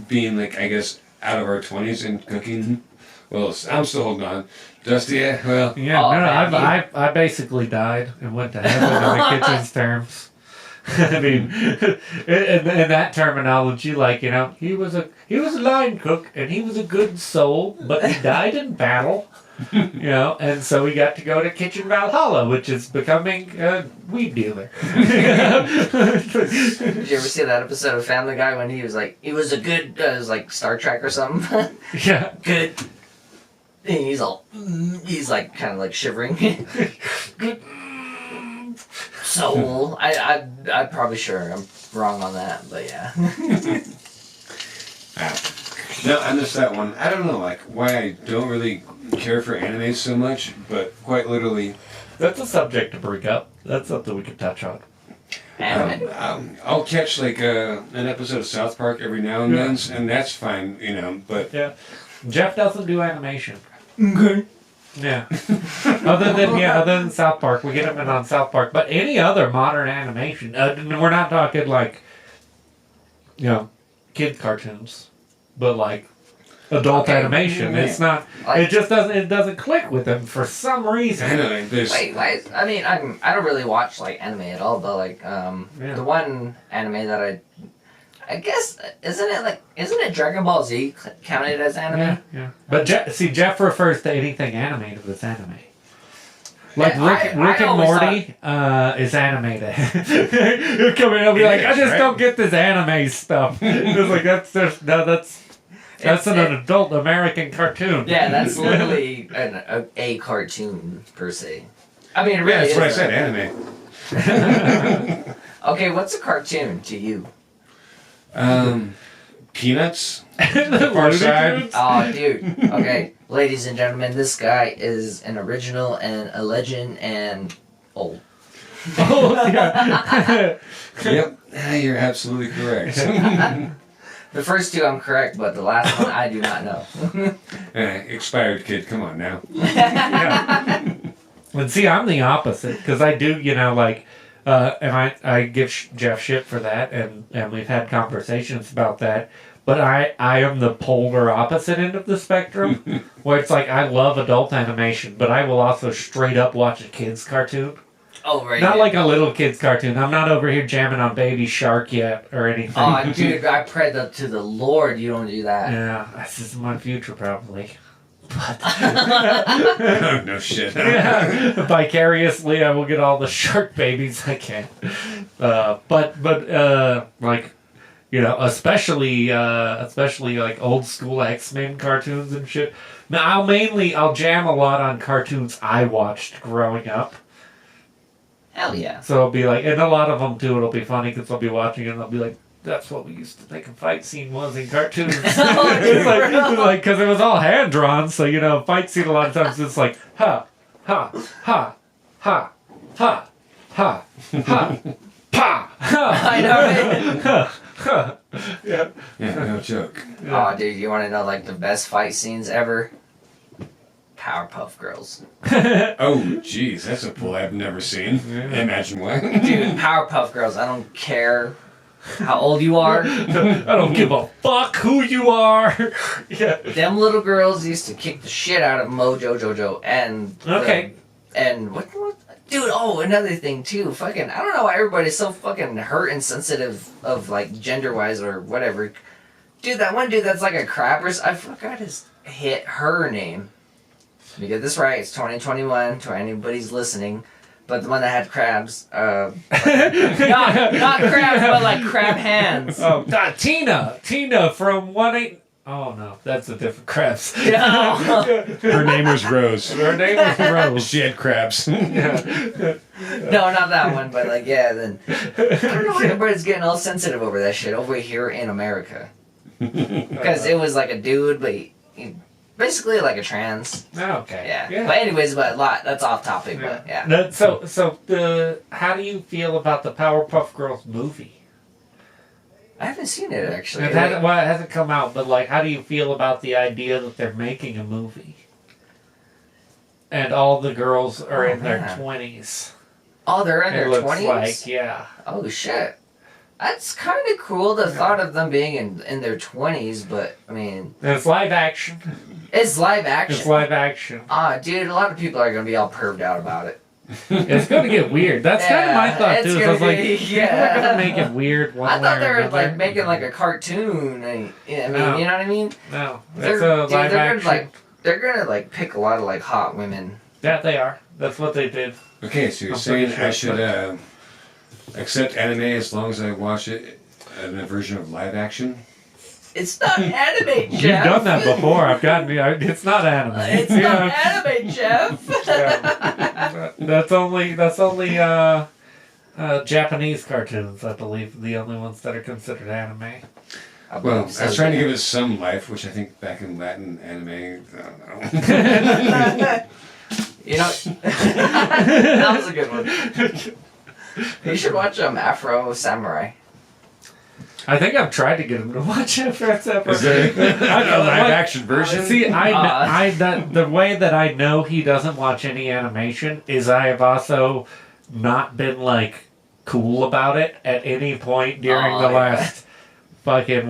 Speaker 2: being, like, I guess, out of our 20s and cooking. Well, I'm still holding on. Dusty, well.
Speaker 1: Yeah,
Speaker 3: Oh,
Speaker 1: no,
Speaker 3: man,
Speaker 1: I basically died and went to heaven in the kitchen's terms. I mean, in that terminology, like, you know, he was a line cook and he was a good soul, but he died in battle. You know, and so we got to go to Kitchen Valhalla, which is becoming a weed dealer.
Speaker 3: Did you ever see that episode of Family Guy when he was a good, it was like Star Trek or something?
Speaker 1: Yeah.
Speaker 3: Good. And he's like kind of like shivering. Good soul. I'm probably sure I'm wrong on that, but yeah.
Speaker 2: No, I missed that one. I don't know, like, why I don't really care for anime so much, but quite literally,
Speaker 1: That's a subject to bring up. That's something we could touch on.
Speaker 2: I'll catch, like, an episode of South Park every now and then, and that's fine, you know, but...
Speaker 1: Yeah. Jeff doesn't do animation.
Speaker 2: Okay.
Speaker 1: Yeah. Other than South Park, we get him in on South Park. But any other modern animation, we're not talking like, you know, kid cartoons, but like adult animation.
Speaker 2: Yeah.
Speaker 1: It's not.
Speaker 3: Like,
Speaker 1: It doesn't click with them for some reason.
Speaker 2: I know, there's...
Speaker 3: why? I mean, I don't really watch like anime at all, but like the one anime that I guess isn't it Dragon Ball Z counted as anime?
Speaker 1: Yeah. But Jeff refers to anything animated that's anime. Like
Speaker 3: Yeah,
Speaker 1: Rick and Morty is animated. He'll come in and be like, I just don't get this anime stuff. It's like that's an adult American cartoon.
Speaker 3: Yeah, that's literally a cartoon per se. I mean, it really
Speaker 2: that's
Speaker 3: is.
Speaker 2: what I said, anime.
Speaker 3: Okay, what's a cartoon to you?
Speaker 2: Peanuts?
Speaker 1: The
Speaker 2: Far
Speaker 1: Looney
Speaker 2: Side?
Speaker 1: Tunes?
Speaker 3: Oh, dude. Okay, ladies and gentlemen, this guy is an original and a legend and old.
Speaker 1: Oh, yeah.
Speaker 2: Yep, you're absolutely correct.
Speaker 3: The first two I'm correct, but the last one I do not know.
Speaker 2: Expired kid, come on now.
Speaker 1: Yeah. And see, I'm the opposite because I do, you know, like, and I give Jeff shit for that, and we've had conversations about that. But I am the polar opposite end of the spectrum, where it's like I love adult animation, but I will also straight up watch a kid's cartoon.
Speaker 3: Oh, right.
Speaker 1: Not like a little kid's cartoon. I'm not over here jamming on Baby Shark yet or anything.
Speaker 3: Oh, dude, I pray to the Lord you don't do that.
Speaker 1: Yeah, this is my future probably. But
Speaker 2: No shit.
Speaker 1: yeah, vicariously, I will get all the shark babies I can. But like, you know, especially like old school X-Men cartoons and shit. Now, I'll jam a lot on cartoons I watched growing up.
Speaker 3: Hell yeah.
Speaker 1: So it'll be like, and a lot of them too. It'll be funny because I'll be watching it and I'll be like, that's what we used to think a fight scene was in cartoons. It's like because it was all hand drawn, so you know, fight scene a lot of times it's like ha ha ha ha ha ha ha pa ha.
Speaker 3: I know, right?
Speaker 1: Yeah.
Speaker 2: Yeah, no joke.
Speaker 3: Oh, dude, you want to know like the best fight scenes ever? Powerpuff Girls.
Speaker 2: Oh, jeez, that's a pull I've never seen.
Speaker 1: Yeah.
Speaker 2: Imagine why.
Speaker 3: Dude, Powerpuff Girls, I don't care how old you are.
Speaker 1: I don't give a fuck who you are. Yeah.
Speaker 3: Them little girls used to kick the shit out of Mojo Jojo and
Speaker 1: Okay.
Speaker 3: And what dude, oh, another thing too, fucking I don't know why everybody's so fucking hurt and sensitive of like gender wise or whatever. Dude, that one dude that's like a crab or I forgot her name. Let me get this right, it's 2021 to anybody's listening. But the one that had crabs, not crabs, but like crab hands.
Speaker 1: Oh, Tina from 1-8. Oh no, that's a different crabs.
Speaker 3: No.
Speaker 2: Her name was Rose.
Speaker 1: Her name was Rose.
Speaker 2: She had crabs.
Speaker 1: Yeah.
Speaker 3: No, not that one, but like, yeah, then. I don't know why everybody's getting all sensitive over that shit over here in America. Because it was like a dude, but he basically like a trans.
Speaker 1: Okay.
Speaker 3: Yeah. But anyways, that's off topic, but yeah.
Speaker 1: How do you feel about the Powerpuff Girls movie?
Speaker 3: I haven't seen it actually.
Speaker 1: It hasn't come out, but like, how do you feel about the idea that they're making a movie? And all the girls are in their 20s.
Speaker 3: Oh, they're in their 20s?
Speaker 1: Looks like, yeah.
Speaker 3: Oh, shit. That's kind of cool, the thought of them being in their 20s, but, I mean...
Speaker 1: And it's live action.
Speaker 3: It's live action?
Speaker 1: It's live action.
Speaker 3: Dude, a lot of people are going to be all perved out about it.
Speaker 1: It's going to get weird. That's kind of my thought, too. I was like,
Speaker 3: yeah.
Speaker 1: they're going to make it weird one
Speaker 3: I thought
Speaker 1: way
Speaker 3: they
Speaker 1: or
Speaker 3: were,
Speaker 1: another.
Speaker 3: like, making, like, a cartoon. You know what I mean?
Speaker 1: No. It's a live action.
Speaker 3: They're going to, like, pick a lot of, like, hot women.
Speaker 1: Yeah, they are. That's what they did.
Speaker 2: Okay, so you're saying I should accept anime as long as I watch it in a version of live action?
Speaker 3: It's not anime, Jeff.
Speaker 1: You've done that before. It's not anime.
Speaker 3: It's not anime, Jeff.
Speaker 1: Yeah. That's only Japanese cartoons, I believe, the only ones that are considered anime.
Speaker 2: Well, I was trying to give it some life, which I think back in Latin anime, I don't know.
Speaker 3: You know, that was a good one. You should watch Afro Samurai.
Speaker 1: I think I've tried to get him to watch Afro Samurai.
Speaker 2: Is there a live action version?
Speaker 1: See, the way that I know he doesn't watch any animation is I have also not been like cool about it at any point during the last fucking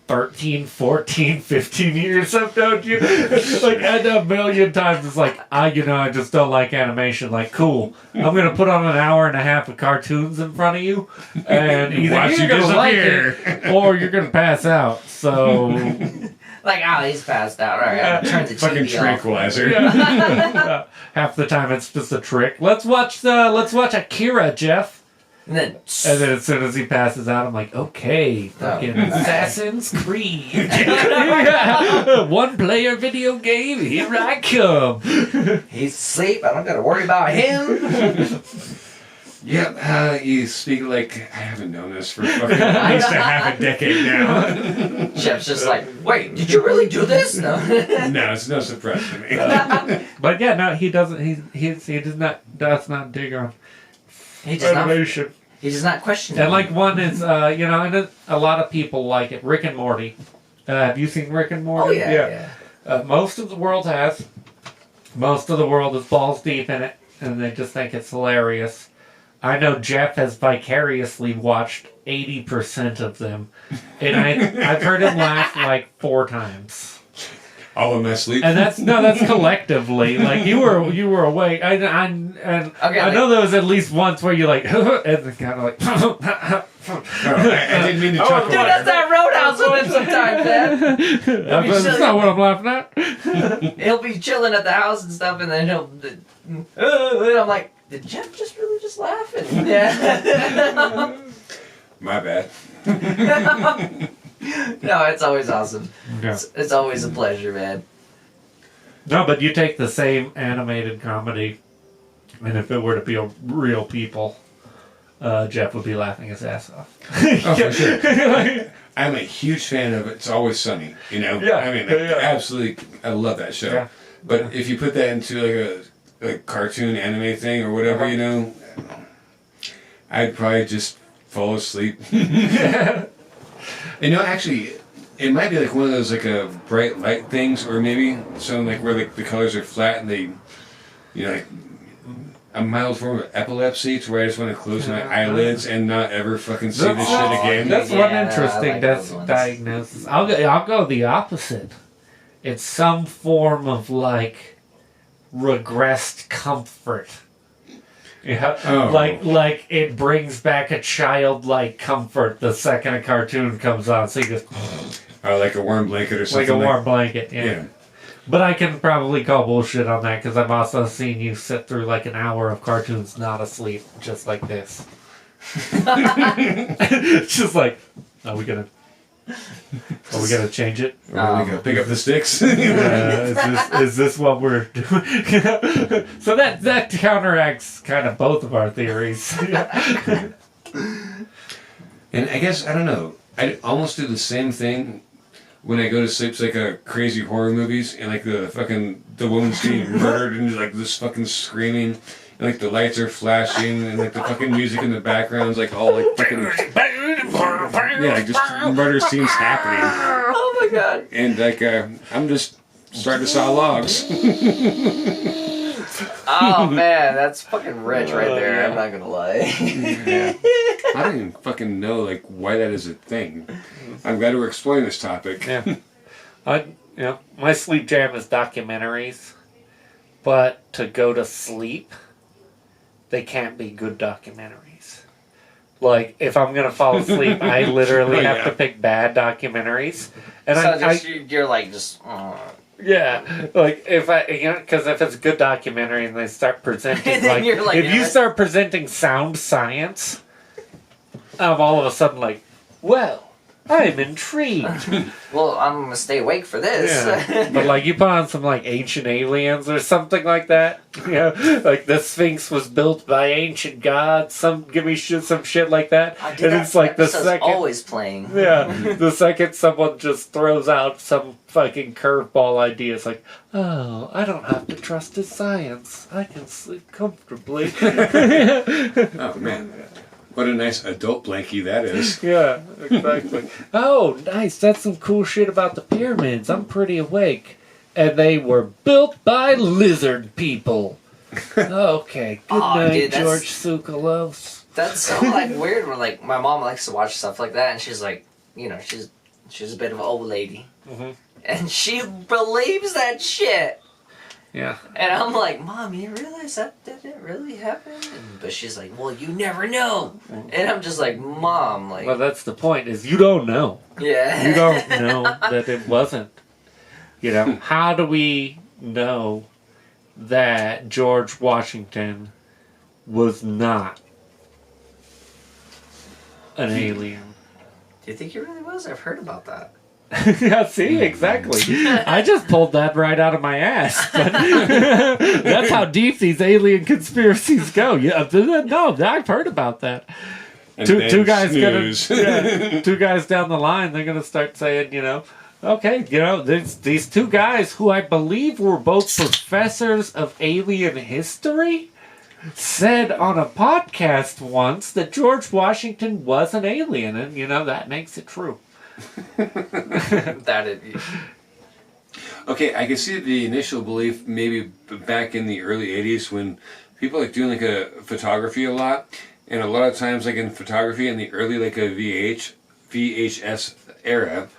Speaker 1: 13, 14, 15 years I've known you. Like, and a million times it's like, I just don't like animation. Like, cool. I'm going to put on an hour and a half of cartoons in front of you, and either you're going to like it, or you're going to pass out. So...
Speaker 3: Like, he's passed out. All right, I'm gonna turn the TV
Speaker 2: fucking
Speaker 3: off.
Speaker 2: tranquilizer.
Speaker 1: Yeah. Half the time it's just a trick. Let's watch Akira, Jeff.
Speaker 3: And then
Speaker 1: As soon as he passes out, I'm like, okay, fucking Assassin's Creed. One player video game, here I come.
Speaker 3: he's asleep. I don't gotta worry about him.
Speaker 2: Yep, you speak like I haven't known this for fucking at least a half a decade now.
Speaker 3: Jeff's just like, wait, did you really do this? No.
Speaker 2: No, it's no surprise to me.
Speaker 1: But yeah, no, he doesn't. He does not dig on
Speaker 3: He does not.
Speaker 1: animation.
Speaker 3: He does not question it.
Speaker 1: And like one is, and a lot of people like it. Rick and Morty. Have you seen Rick and Morty?
Speaker 3: Oh yeah.
Speaker 1: Most of the world has. Most of the world is balls deep in it, and they just think it's hilarious. I know Jeff has vicariously watched 80% of them, and I've heard him laugh like 4 times.
Speaker 2: All in my sleep.
Speaker 1: And that's collectively. Like you were awake. I know there was at least once where you like and then kind of like.
Speaker 2: I didn't mean to chuckle.
Speaker 3: Dude, that's that Roadhouse with him sometimes, man.
Speaker 1: That's not what I'm laughing at.
Speaker 3: He'll be chilling at the house and stuff, and then and I'm like, did Jeff just really just laugh? And, yeah.
Speaker 2: My bad.
Speaker 3: No, it's always awesome.
Speaker 1: Yeah.
Speaker 3: It's always a pleasure, man.
Speaker 1: No, but you take the same animated comedy, and if it were to be real people, Jeff would be laughing his ass off.
Speaker 2: Oh, for sure. I'm a huge fan of It's Always Sunny.
Speaker 1: Yeah.
Speaker 2: I mean, absolutely, I love that show. Yeah. But if you put that into like a cartoon anime thing or whatever, I'd probably just fall asleep. Actually, it might be like one of those like a bright light things, or maybe something like where like the colors are flat and they, like a mild form of epilepsy, to where I just want to close my eyelids and not ever fucking see this shit again.
Speaker 1: That's one interesting diagnosis. I'll go the opposite. It's some form of like regressed comfort. Yeah, like it brings back a childlike comfort the second a cartoon comes on. So you just
Speaker 2: like a warm blanket or something.
Speaker 1: Like a warm blanket, yeah. But I can probably call bullshit on that because I've also seen you sit through like an hour of cartoons not asleep, just like this. Just like, are we gonna Oh, we gotta change it.
Speaker 2: Or we gotta pick up the sticks.
Speaker 1: Is this what we're doing? So that counteracts kind of both of our theories.
Speaker 2: And I guess, I don't know, I almost do the same thing when I go to sleep. It's like crazy horror movies, and like the woman's getting murdered, and like this fucking screaming, and like the lights are flashing, and like the fucking music in the background is like all like fucking, yeah, like just murder scenes happening.
Speaker 3: Oh my god.
Speaker 2: And like, I'm just starting to saw logs.
Speaker 3: Oh man, that's fucking rich right there. I'm not gonna lie.
Speaker 2: Yeah. I don't even fucking know like why that is a thing. I'm glad we're exploring this topic.
Speaker 1: Yeah. My sleep jam is documentaries, but to go to sleep, they can't be good documentaries. Like, if I'm gonna fall asleep, I literally have to pick bad documentaries. And
Speaker 3: so you're like just.
Speaker 1: Yeah, like because if it's a good documentary and they start presenting, like, if you start presenting sound science, I'm all of a sudden like, well, I'm intrigued.
Speaker 3: Well, I'm gonna stay awake for this.
Speaker 1: Yeah. But like you put on some like ancient aliens or something like that, like the Sphinx was built by ancient gods. Give me some shit like that, and it's like the second
Speaker 3: always playing.
Speaker 1: Yeah, the second someone just throws out some fucking curveball idea, it's like, oh, I don't have to trust his science. I can sleep comfortably.
Speaker 2: Oh man. What a nice adult blankie that is.
Speaker 1: Yeah, exactly. Oh, nice. That's some cool shit about the pyramids. I'm pretty awake. And they were built by lizard people. Okay. Good night,
Speaker 3: dude,
Speaker 1: George Tsoukalos.
Speaker 3: That's so like weird when like my mom likes to watch stuff like that, and she's like, she's a bit of an old lady. Mm-hmm. And she believes that shit.
Speaker 1: Yeah.
Speaker 3: And I'm like, Mom, you realize that didn't really happen? But she's like, well, you never know. And I'm just like, Mom, like...
Speaker 1: Well, that's the point, is you don't know.
Speaker 3: Yeah.
Speaker 1: You don't know that it wasn't. How do we know that George Washington was not an alien?
Speaker 3: Do you think he really was? I've heard about that.
Speaker 1: Yeah, see, exactly. I just pulled that right out of my ass. But that's how deep these alien conspiracies go. Yeah, no, I've heard about that. Two guys two guys down the line, they're gonna start saying, okay, these two guys who I believe were both professors of alien history said on a podcast once that George Washington was an alien, and that makes it true.
Speaker 2: Okay, I can see the initial belief maybe back in the early 80s when people like doing like a photography a lot, and a lot of times like in photography in the early like a VHS era,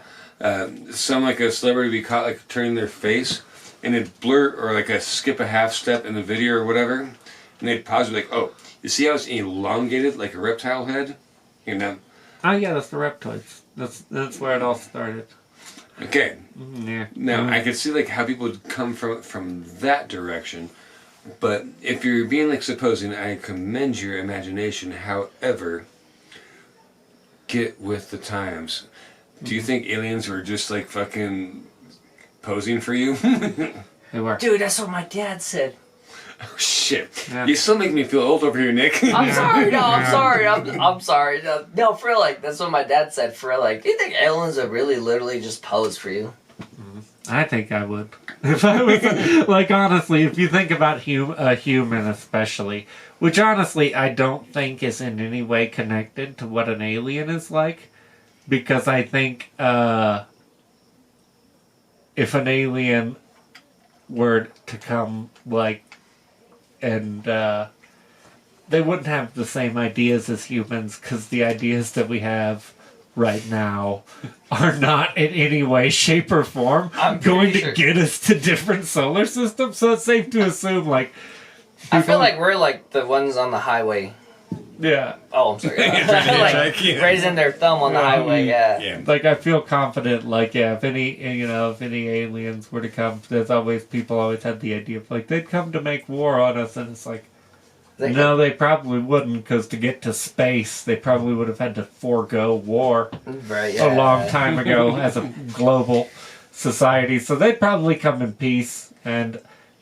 Speaker 2: some like a celebrity would be caught like turning their face and it'd blur or like skip a half step in the video or whatever, and they'd pause and be like, oh, you see how it's elongated like a reptile head?
Speaker 1: Oh yeah, that's the reptoids. That's where it all started.
Speaker 2: Okay.
Speaker 1: Yeah.
Speaker 2: Now I could see like how people would come from that direction, but if you're being like supposing, I commend your imagination. However, get with the times. Do you think aliens were just like fucking posing for you?
Speaker 1: They were.
Speaker 3: Dude, that's what my dad said.
Speaker 2: Oh shit!
Speaker 1: Yeah.
Speaker 2: You still make me feel old over here, Nick.
Speaker 3: I'm sorry. No, I'm sorry. I'm sorry. No, for real, like that's what my dad said. For real, like, do you think aliens would really, literally just pose for you?
Speaker 1: I think I would. If I was like, honestly, if you think about a human, especially, which honestly I don't think is in any way connected to what an alien is like, because I think if an alien were to come like. And they wouldn't have the same ideas as humans, because the ideas that we have right now are not in any way, shape, or form going to get us to different solar systems. So it's safe to assume, like...
Speaker 3: I feel like we're like the ones on the highway.
Speaker 1: Yeah.
Speaker 3: Oh, I'm sorry. Like raising their thumb on the highway, yeah.
Speaker 1: Like, I feel confident, like, yeah, if any aliens were to come, people always had the idea of, like, they'd come to make war on us, and it's like, No, they probably wouldn't, because to get to space, they probably would have had to forego war
Speaker 3: Right,
Speaker 1: a long time ago as a global society. So they'd probably come in peace, and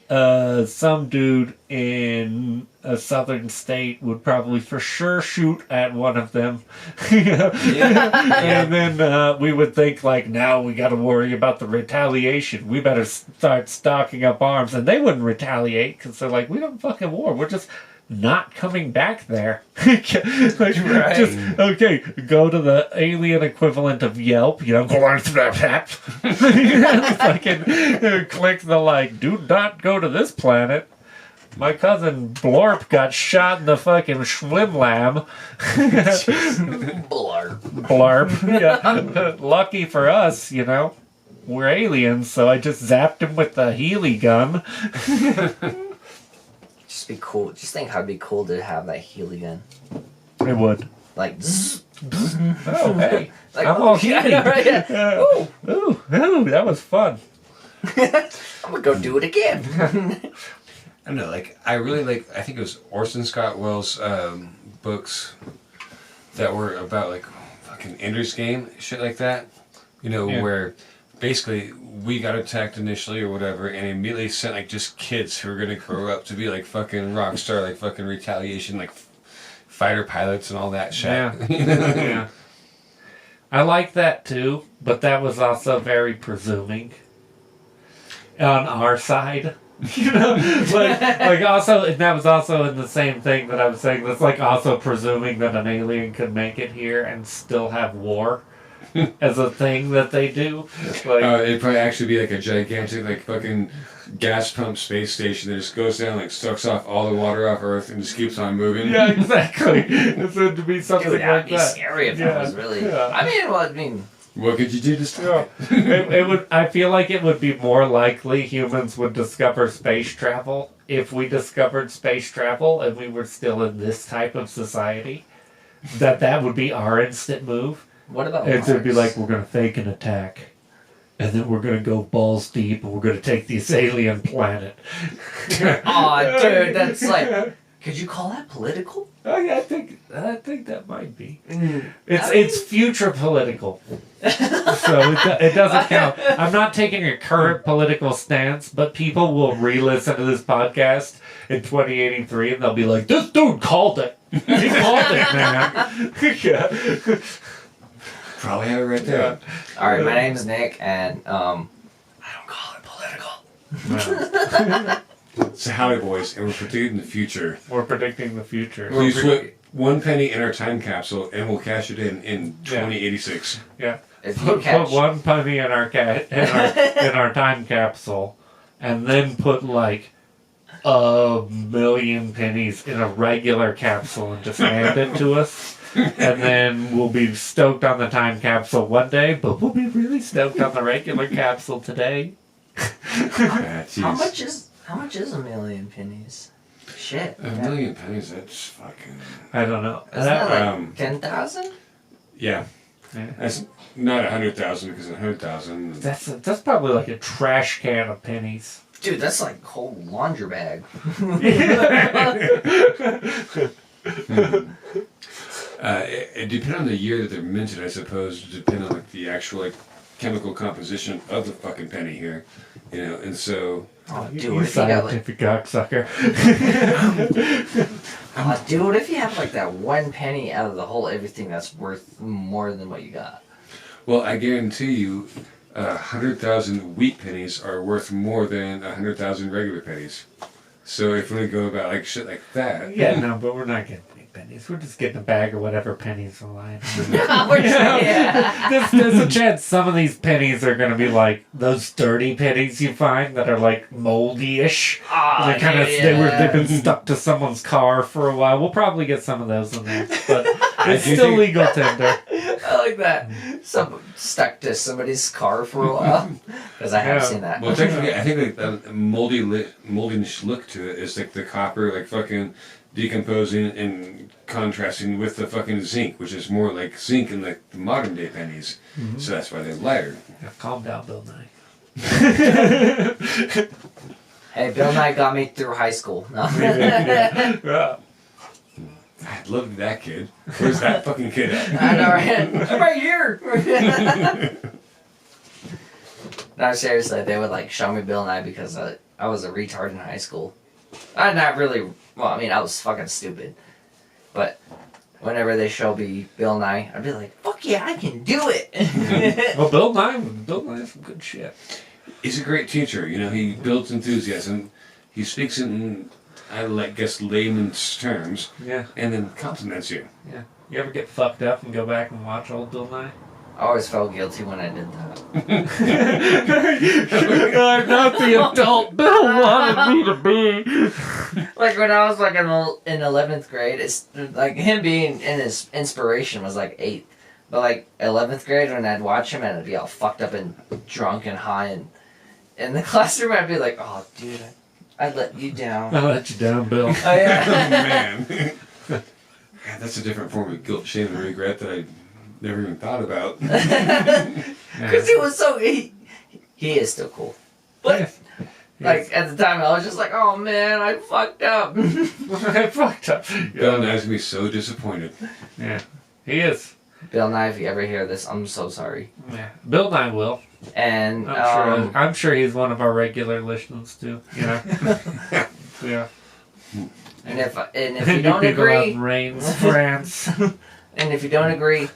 Speaker 1: some dude in a southern state would probably for sure shoot at one of them. And then we would think, like, now we got to worry about the retaliation. We better start stocking up arms. And they wouldn't retaliate, because they're like, we don't fucking war. We're just not coming back there. Like,
Speaker 3: Right.
Speaker 1: just, okay, go to the alien equivalent of Yelp, go on to that app. Fucking click the, like, do not go to this planet. My cousin Blorp got shot in the fucking Schwimlam. Blarp. Yeah. Lucky for us, we're aliens, so I just zapped him with the Healy gun.
Speaker 3: Just be cool. Just think how it'd be cool to have that Healy gun.
Speaker 1: It would.
Speaker 3: Like, zzz,
Speaker 1: Oh, hey.
Speaker 3: like,
Speaker 1: I'm all
Speaker 3: yeah,
Speaker 1: Healy.
Speaker 3: right, yeah.
Speaker 1: Ooh, that was fun.
Speaker 3: I'm gonna go do it again.
Speaker 2: I don't know, I really I think it was Orson Scott Wells' books that were about, fucking Ender's Game, shit like that. Where basically we got attacked initially or whatever, and immediately sent, just kids who were gonna grow up to be, fucking rock star, fucking retaliation, fighter pilots and all that shit.
Speaker 1: Yeah. Yeah. I like that too, but that was also very presuming on our side. Also, and that was also in the same thing that I was saying. That's also presuming that an alien could make it here and still have war as a thing that they do.
Speaker 2: It'd probably actually be a gigantic fucking gas pump space station that just goes down, sucks off all the water off Earth and just keeps on moving.
Speaker 1: Yeah, exactly. It's going to be something
Speaker 3: Dude, that'd
Speaker 1: like
Speaker 3: be
Speaker 1: that.
Speaker 3: scary if that was really.
Speaker 1: Yeah.
Speaker 3: I mean.
Speaker 2: What could you do to stop it?
Speaker 1: It would. I feel like it would be more likely humans would discover space travel if we discovered space travel and we were still in this type of society. That would be our instant move.
Speaker 3: What about
Speaker 1: And
Speaker 3: Mars?
Speaker 1: it'd be like, we're going to fake an attack. And then we're going to go balls deep and we're going to take this alien planet.
Speaker 3: Aw, dude, that's could you call that political?
Speaker 1: Oh, yeah, I think that might be. It's future political. So it doesn't count. I'm not taking a current political stance, but people will re-listen to this podcast in 2083 and they'll be like, this dude called it. He called it, man. Yeah.
Speaker 2: Probably have it right there.
Speaker 3: Alright, my name's Nick, and I don't call it political.
Speaker 1: Yeah.
Speaker 2: So howdy, boys, and we're predicting the future.
Speaker 1: We're predicting the future.
Speaker 2: Please put 1 penny in our time capsule, and we'll cash it in 2086.
Speaker 1: Yeah.
Speaker 3: If you
Speaker 1: Put
Speaker 3: catch
Speaker 1: 1 penny in our time capsule, and then put 1,000,000 pennies in a regular capsule and just hand it to us. And then we'll be stoked on the time capsule one day, but we'll be really stoked on the regular capsule today.
Speaker 2: Yeah,
Speaker 3: how
Speaker 2: jeez.
Speaker 3: much is 1,000,000 pennies? Shit.
Speaker 2: 1,000,000 pennies, that's fucking...
Speaker 1: I don't know.
Speaker 3: Isn't that 10,000?
Speaker 2: Yeah.
Speaker 1: Yeah.
Speaker 2: That's not 100,000, because 100,000...
Speaker 1: That's probably like a trash can of pennies.
Speaker 3: Dude, that's like a whole laundry bag.
Speaker 2: It depends on the year that they're minted, I suppose. It depends on the actual chemical composition of the fucking penny here, and so.
Speaker 3: Oh,
Speaker 1: You
Speaker 3: dude, if you got
Speaker 1: scientific cocksucker.
Speaker 3: dude, if you have that 1 penny out of the whole everything, that's worth more than what you got.
Speaker 2: Well, I guarantee you, 100,000 wheat pennies are worth more than 100,000 regular pennies. So if we go about shit like that,
Speaker 1: Yeah, no, but we're not getting any pennies. We're just getting a bag of whatever pennies are lying.
Speaker 3: Yeah.
Speaker 1: There's a chance some of these pennies are going to be like those dirty pennies you find that are moldy-ish.
Speaker 3: Oh,
Speaker 1: They they've been stuck to someone's car for a while. We'll probably get some of those in there, but it's
Speaker 2: do
Speaker 1: still
Speaker 2: think-
Speaker 1: legal tender.
Speaker 3: I like that. Some stuck to somebody's car for a while. Because I have
Speaker 1: Yeah.
Speaker 3: seen that.
Speaker 2: well, technically, I think the moldiness look to it is the copper fucking decomposing and contrasting with the fucking zinc, which is more like zinc in the modern day pennies.
Speaker 1: Mm-hmm.
Speaker 2: So that's why they're lighter.
Speaker 1: Yeah, calm down, Bill Nye.
Speaker 3: Hey, Bill Nye got me through high school. No.
Speaker 1: Yeah.
Speaker 2: I'd love to be that kid. Where's that fucking kid at?
Speaker 3: I know, right? I'm right here. No, seriously, they would like show me Bill Nye because I was a retard in high school. I'm not really. Well, I mean, I was fucking stupid. But whenever they show me Bill Nye, I'd be like, "Fuck yeah, I can do it."
Speaker 1: Well, Bill Nye's some good shit.
Speaker 2: He's a great teacher. You know, he builds enthusiasm. He speaks in, I guess, layman's terms.
Speaker 1: Yeah.
Speaker 2: And then compliments you.
Speaker 1: Yeah. You ever get fucked up and go back and watch old Bill Nye?
Speaker 3: I always felt guilty when I did that.
Speaker 1: I'm not the adult Bill wanted me to be.
Speaker 3: Like when I was like in 11th grade, it's like him being in his inspiration was like 8th. But like 11th grade when I'd watch him and I'd be all fucked up and drunk and high and in the classroom I'd be like, oh dude, I let you down.
Speaker 1: I let you down, Bill.
Speaker 3: Oh yeah.
Speaker 2: Oh, man. God, that's a different form of guilt, shame, and regret that I never even thought about.
Speaker 3: Because he was so he is still cool. But like at the time I was just like, oh man, I fucked up.
Speaker 1: I fucked up.
Speaker 2: Bill Nye's gonna be so disappointed.
Speaker 1: Yeah, he is.
Speaker 3: Bill Nye, if you ever hear this, I'm so sorry.
Speaker 1: Yeah, Bill Nye will.
Speaker 3: And
Speaker 1: I'm sure he's one of our regular listeners too. You know. Yeah.
Speaker 3: And if you don't agree,
Speaker 1: Rains, France.
Speaker 3: and if you don't agree,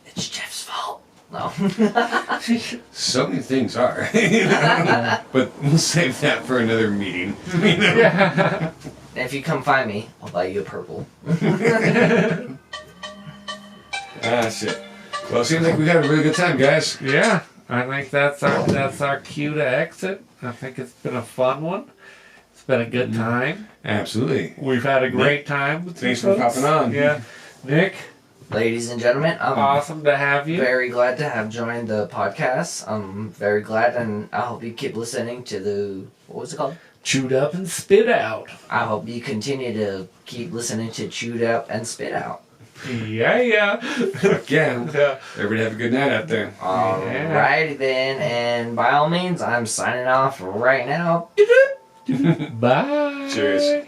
Speaker 3: it's Jeff's fault. No.
Speaker 2: So many things are. But we'll save that for another meeting. You know?
Speaker 1: Yeah.
Speaker 3: And if you come find me, I'll buy you a purple.
Speaker 2: Ah, shit. Well, it seems like we've had a really good time, guys.
Speaker 1: Yeah. I think that's our cue to exit. I think it's been a fun one. It's been a good time.
Speaker 2: Absolutely.
Speaker 1: We've had a great time with
Speaker 2: Thanks
Speaker 1: you
Speaker 2: for
Speaker 1: folks.
Speaker 2: popping on.
Speaker 1: Yeah. Nick,
Speaker 3: Ladies and gentlemen, I'm
Speaker 1: awesome to have you.
Speaker 3: very glad to have joined the podcast. I'm very glad, and I hope you keep listening to the, what was it called?
Speaker 1: Chewed up and spit out.
Speaker 3: I hope you continue to keep listening to Chewed Up and Spit Out.
Speaker 1: Yeah.
Speaker 2: Again,
Speaker 1: Yeah.
Speaker 2: everybody have a good night out there.
Speaker 3: Alrighty then, and by all means, I'm signing off right now.
Speaker 1: Bye.
Speaker 2: Cheers.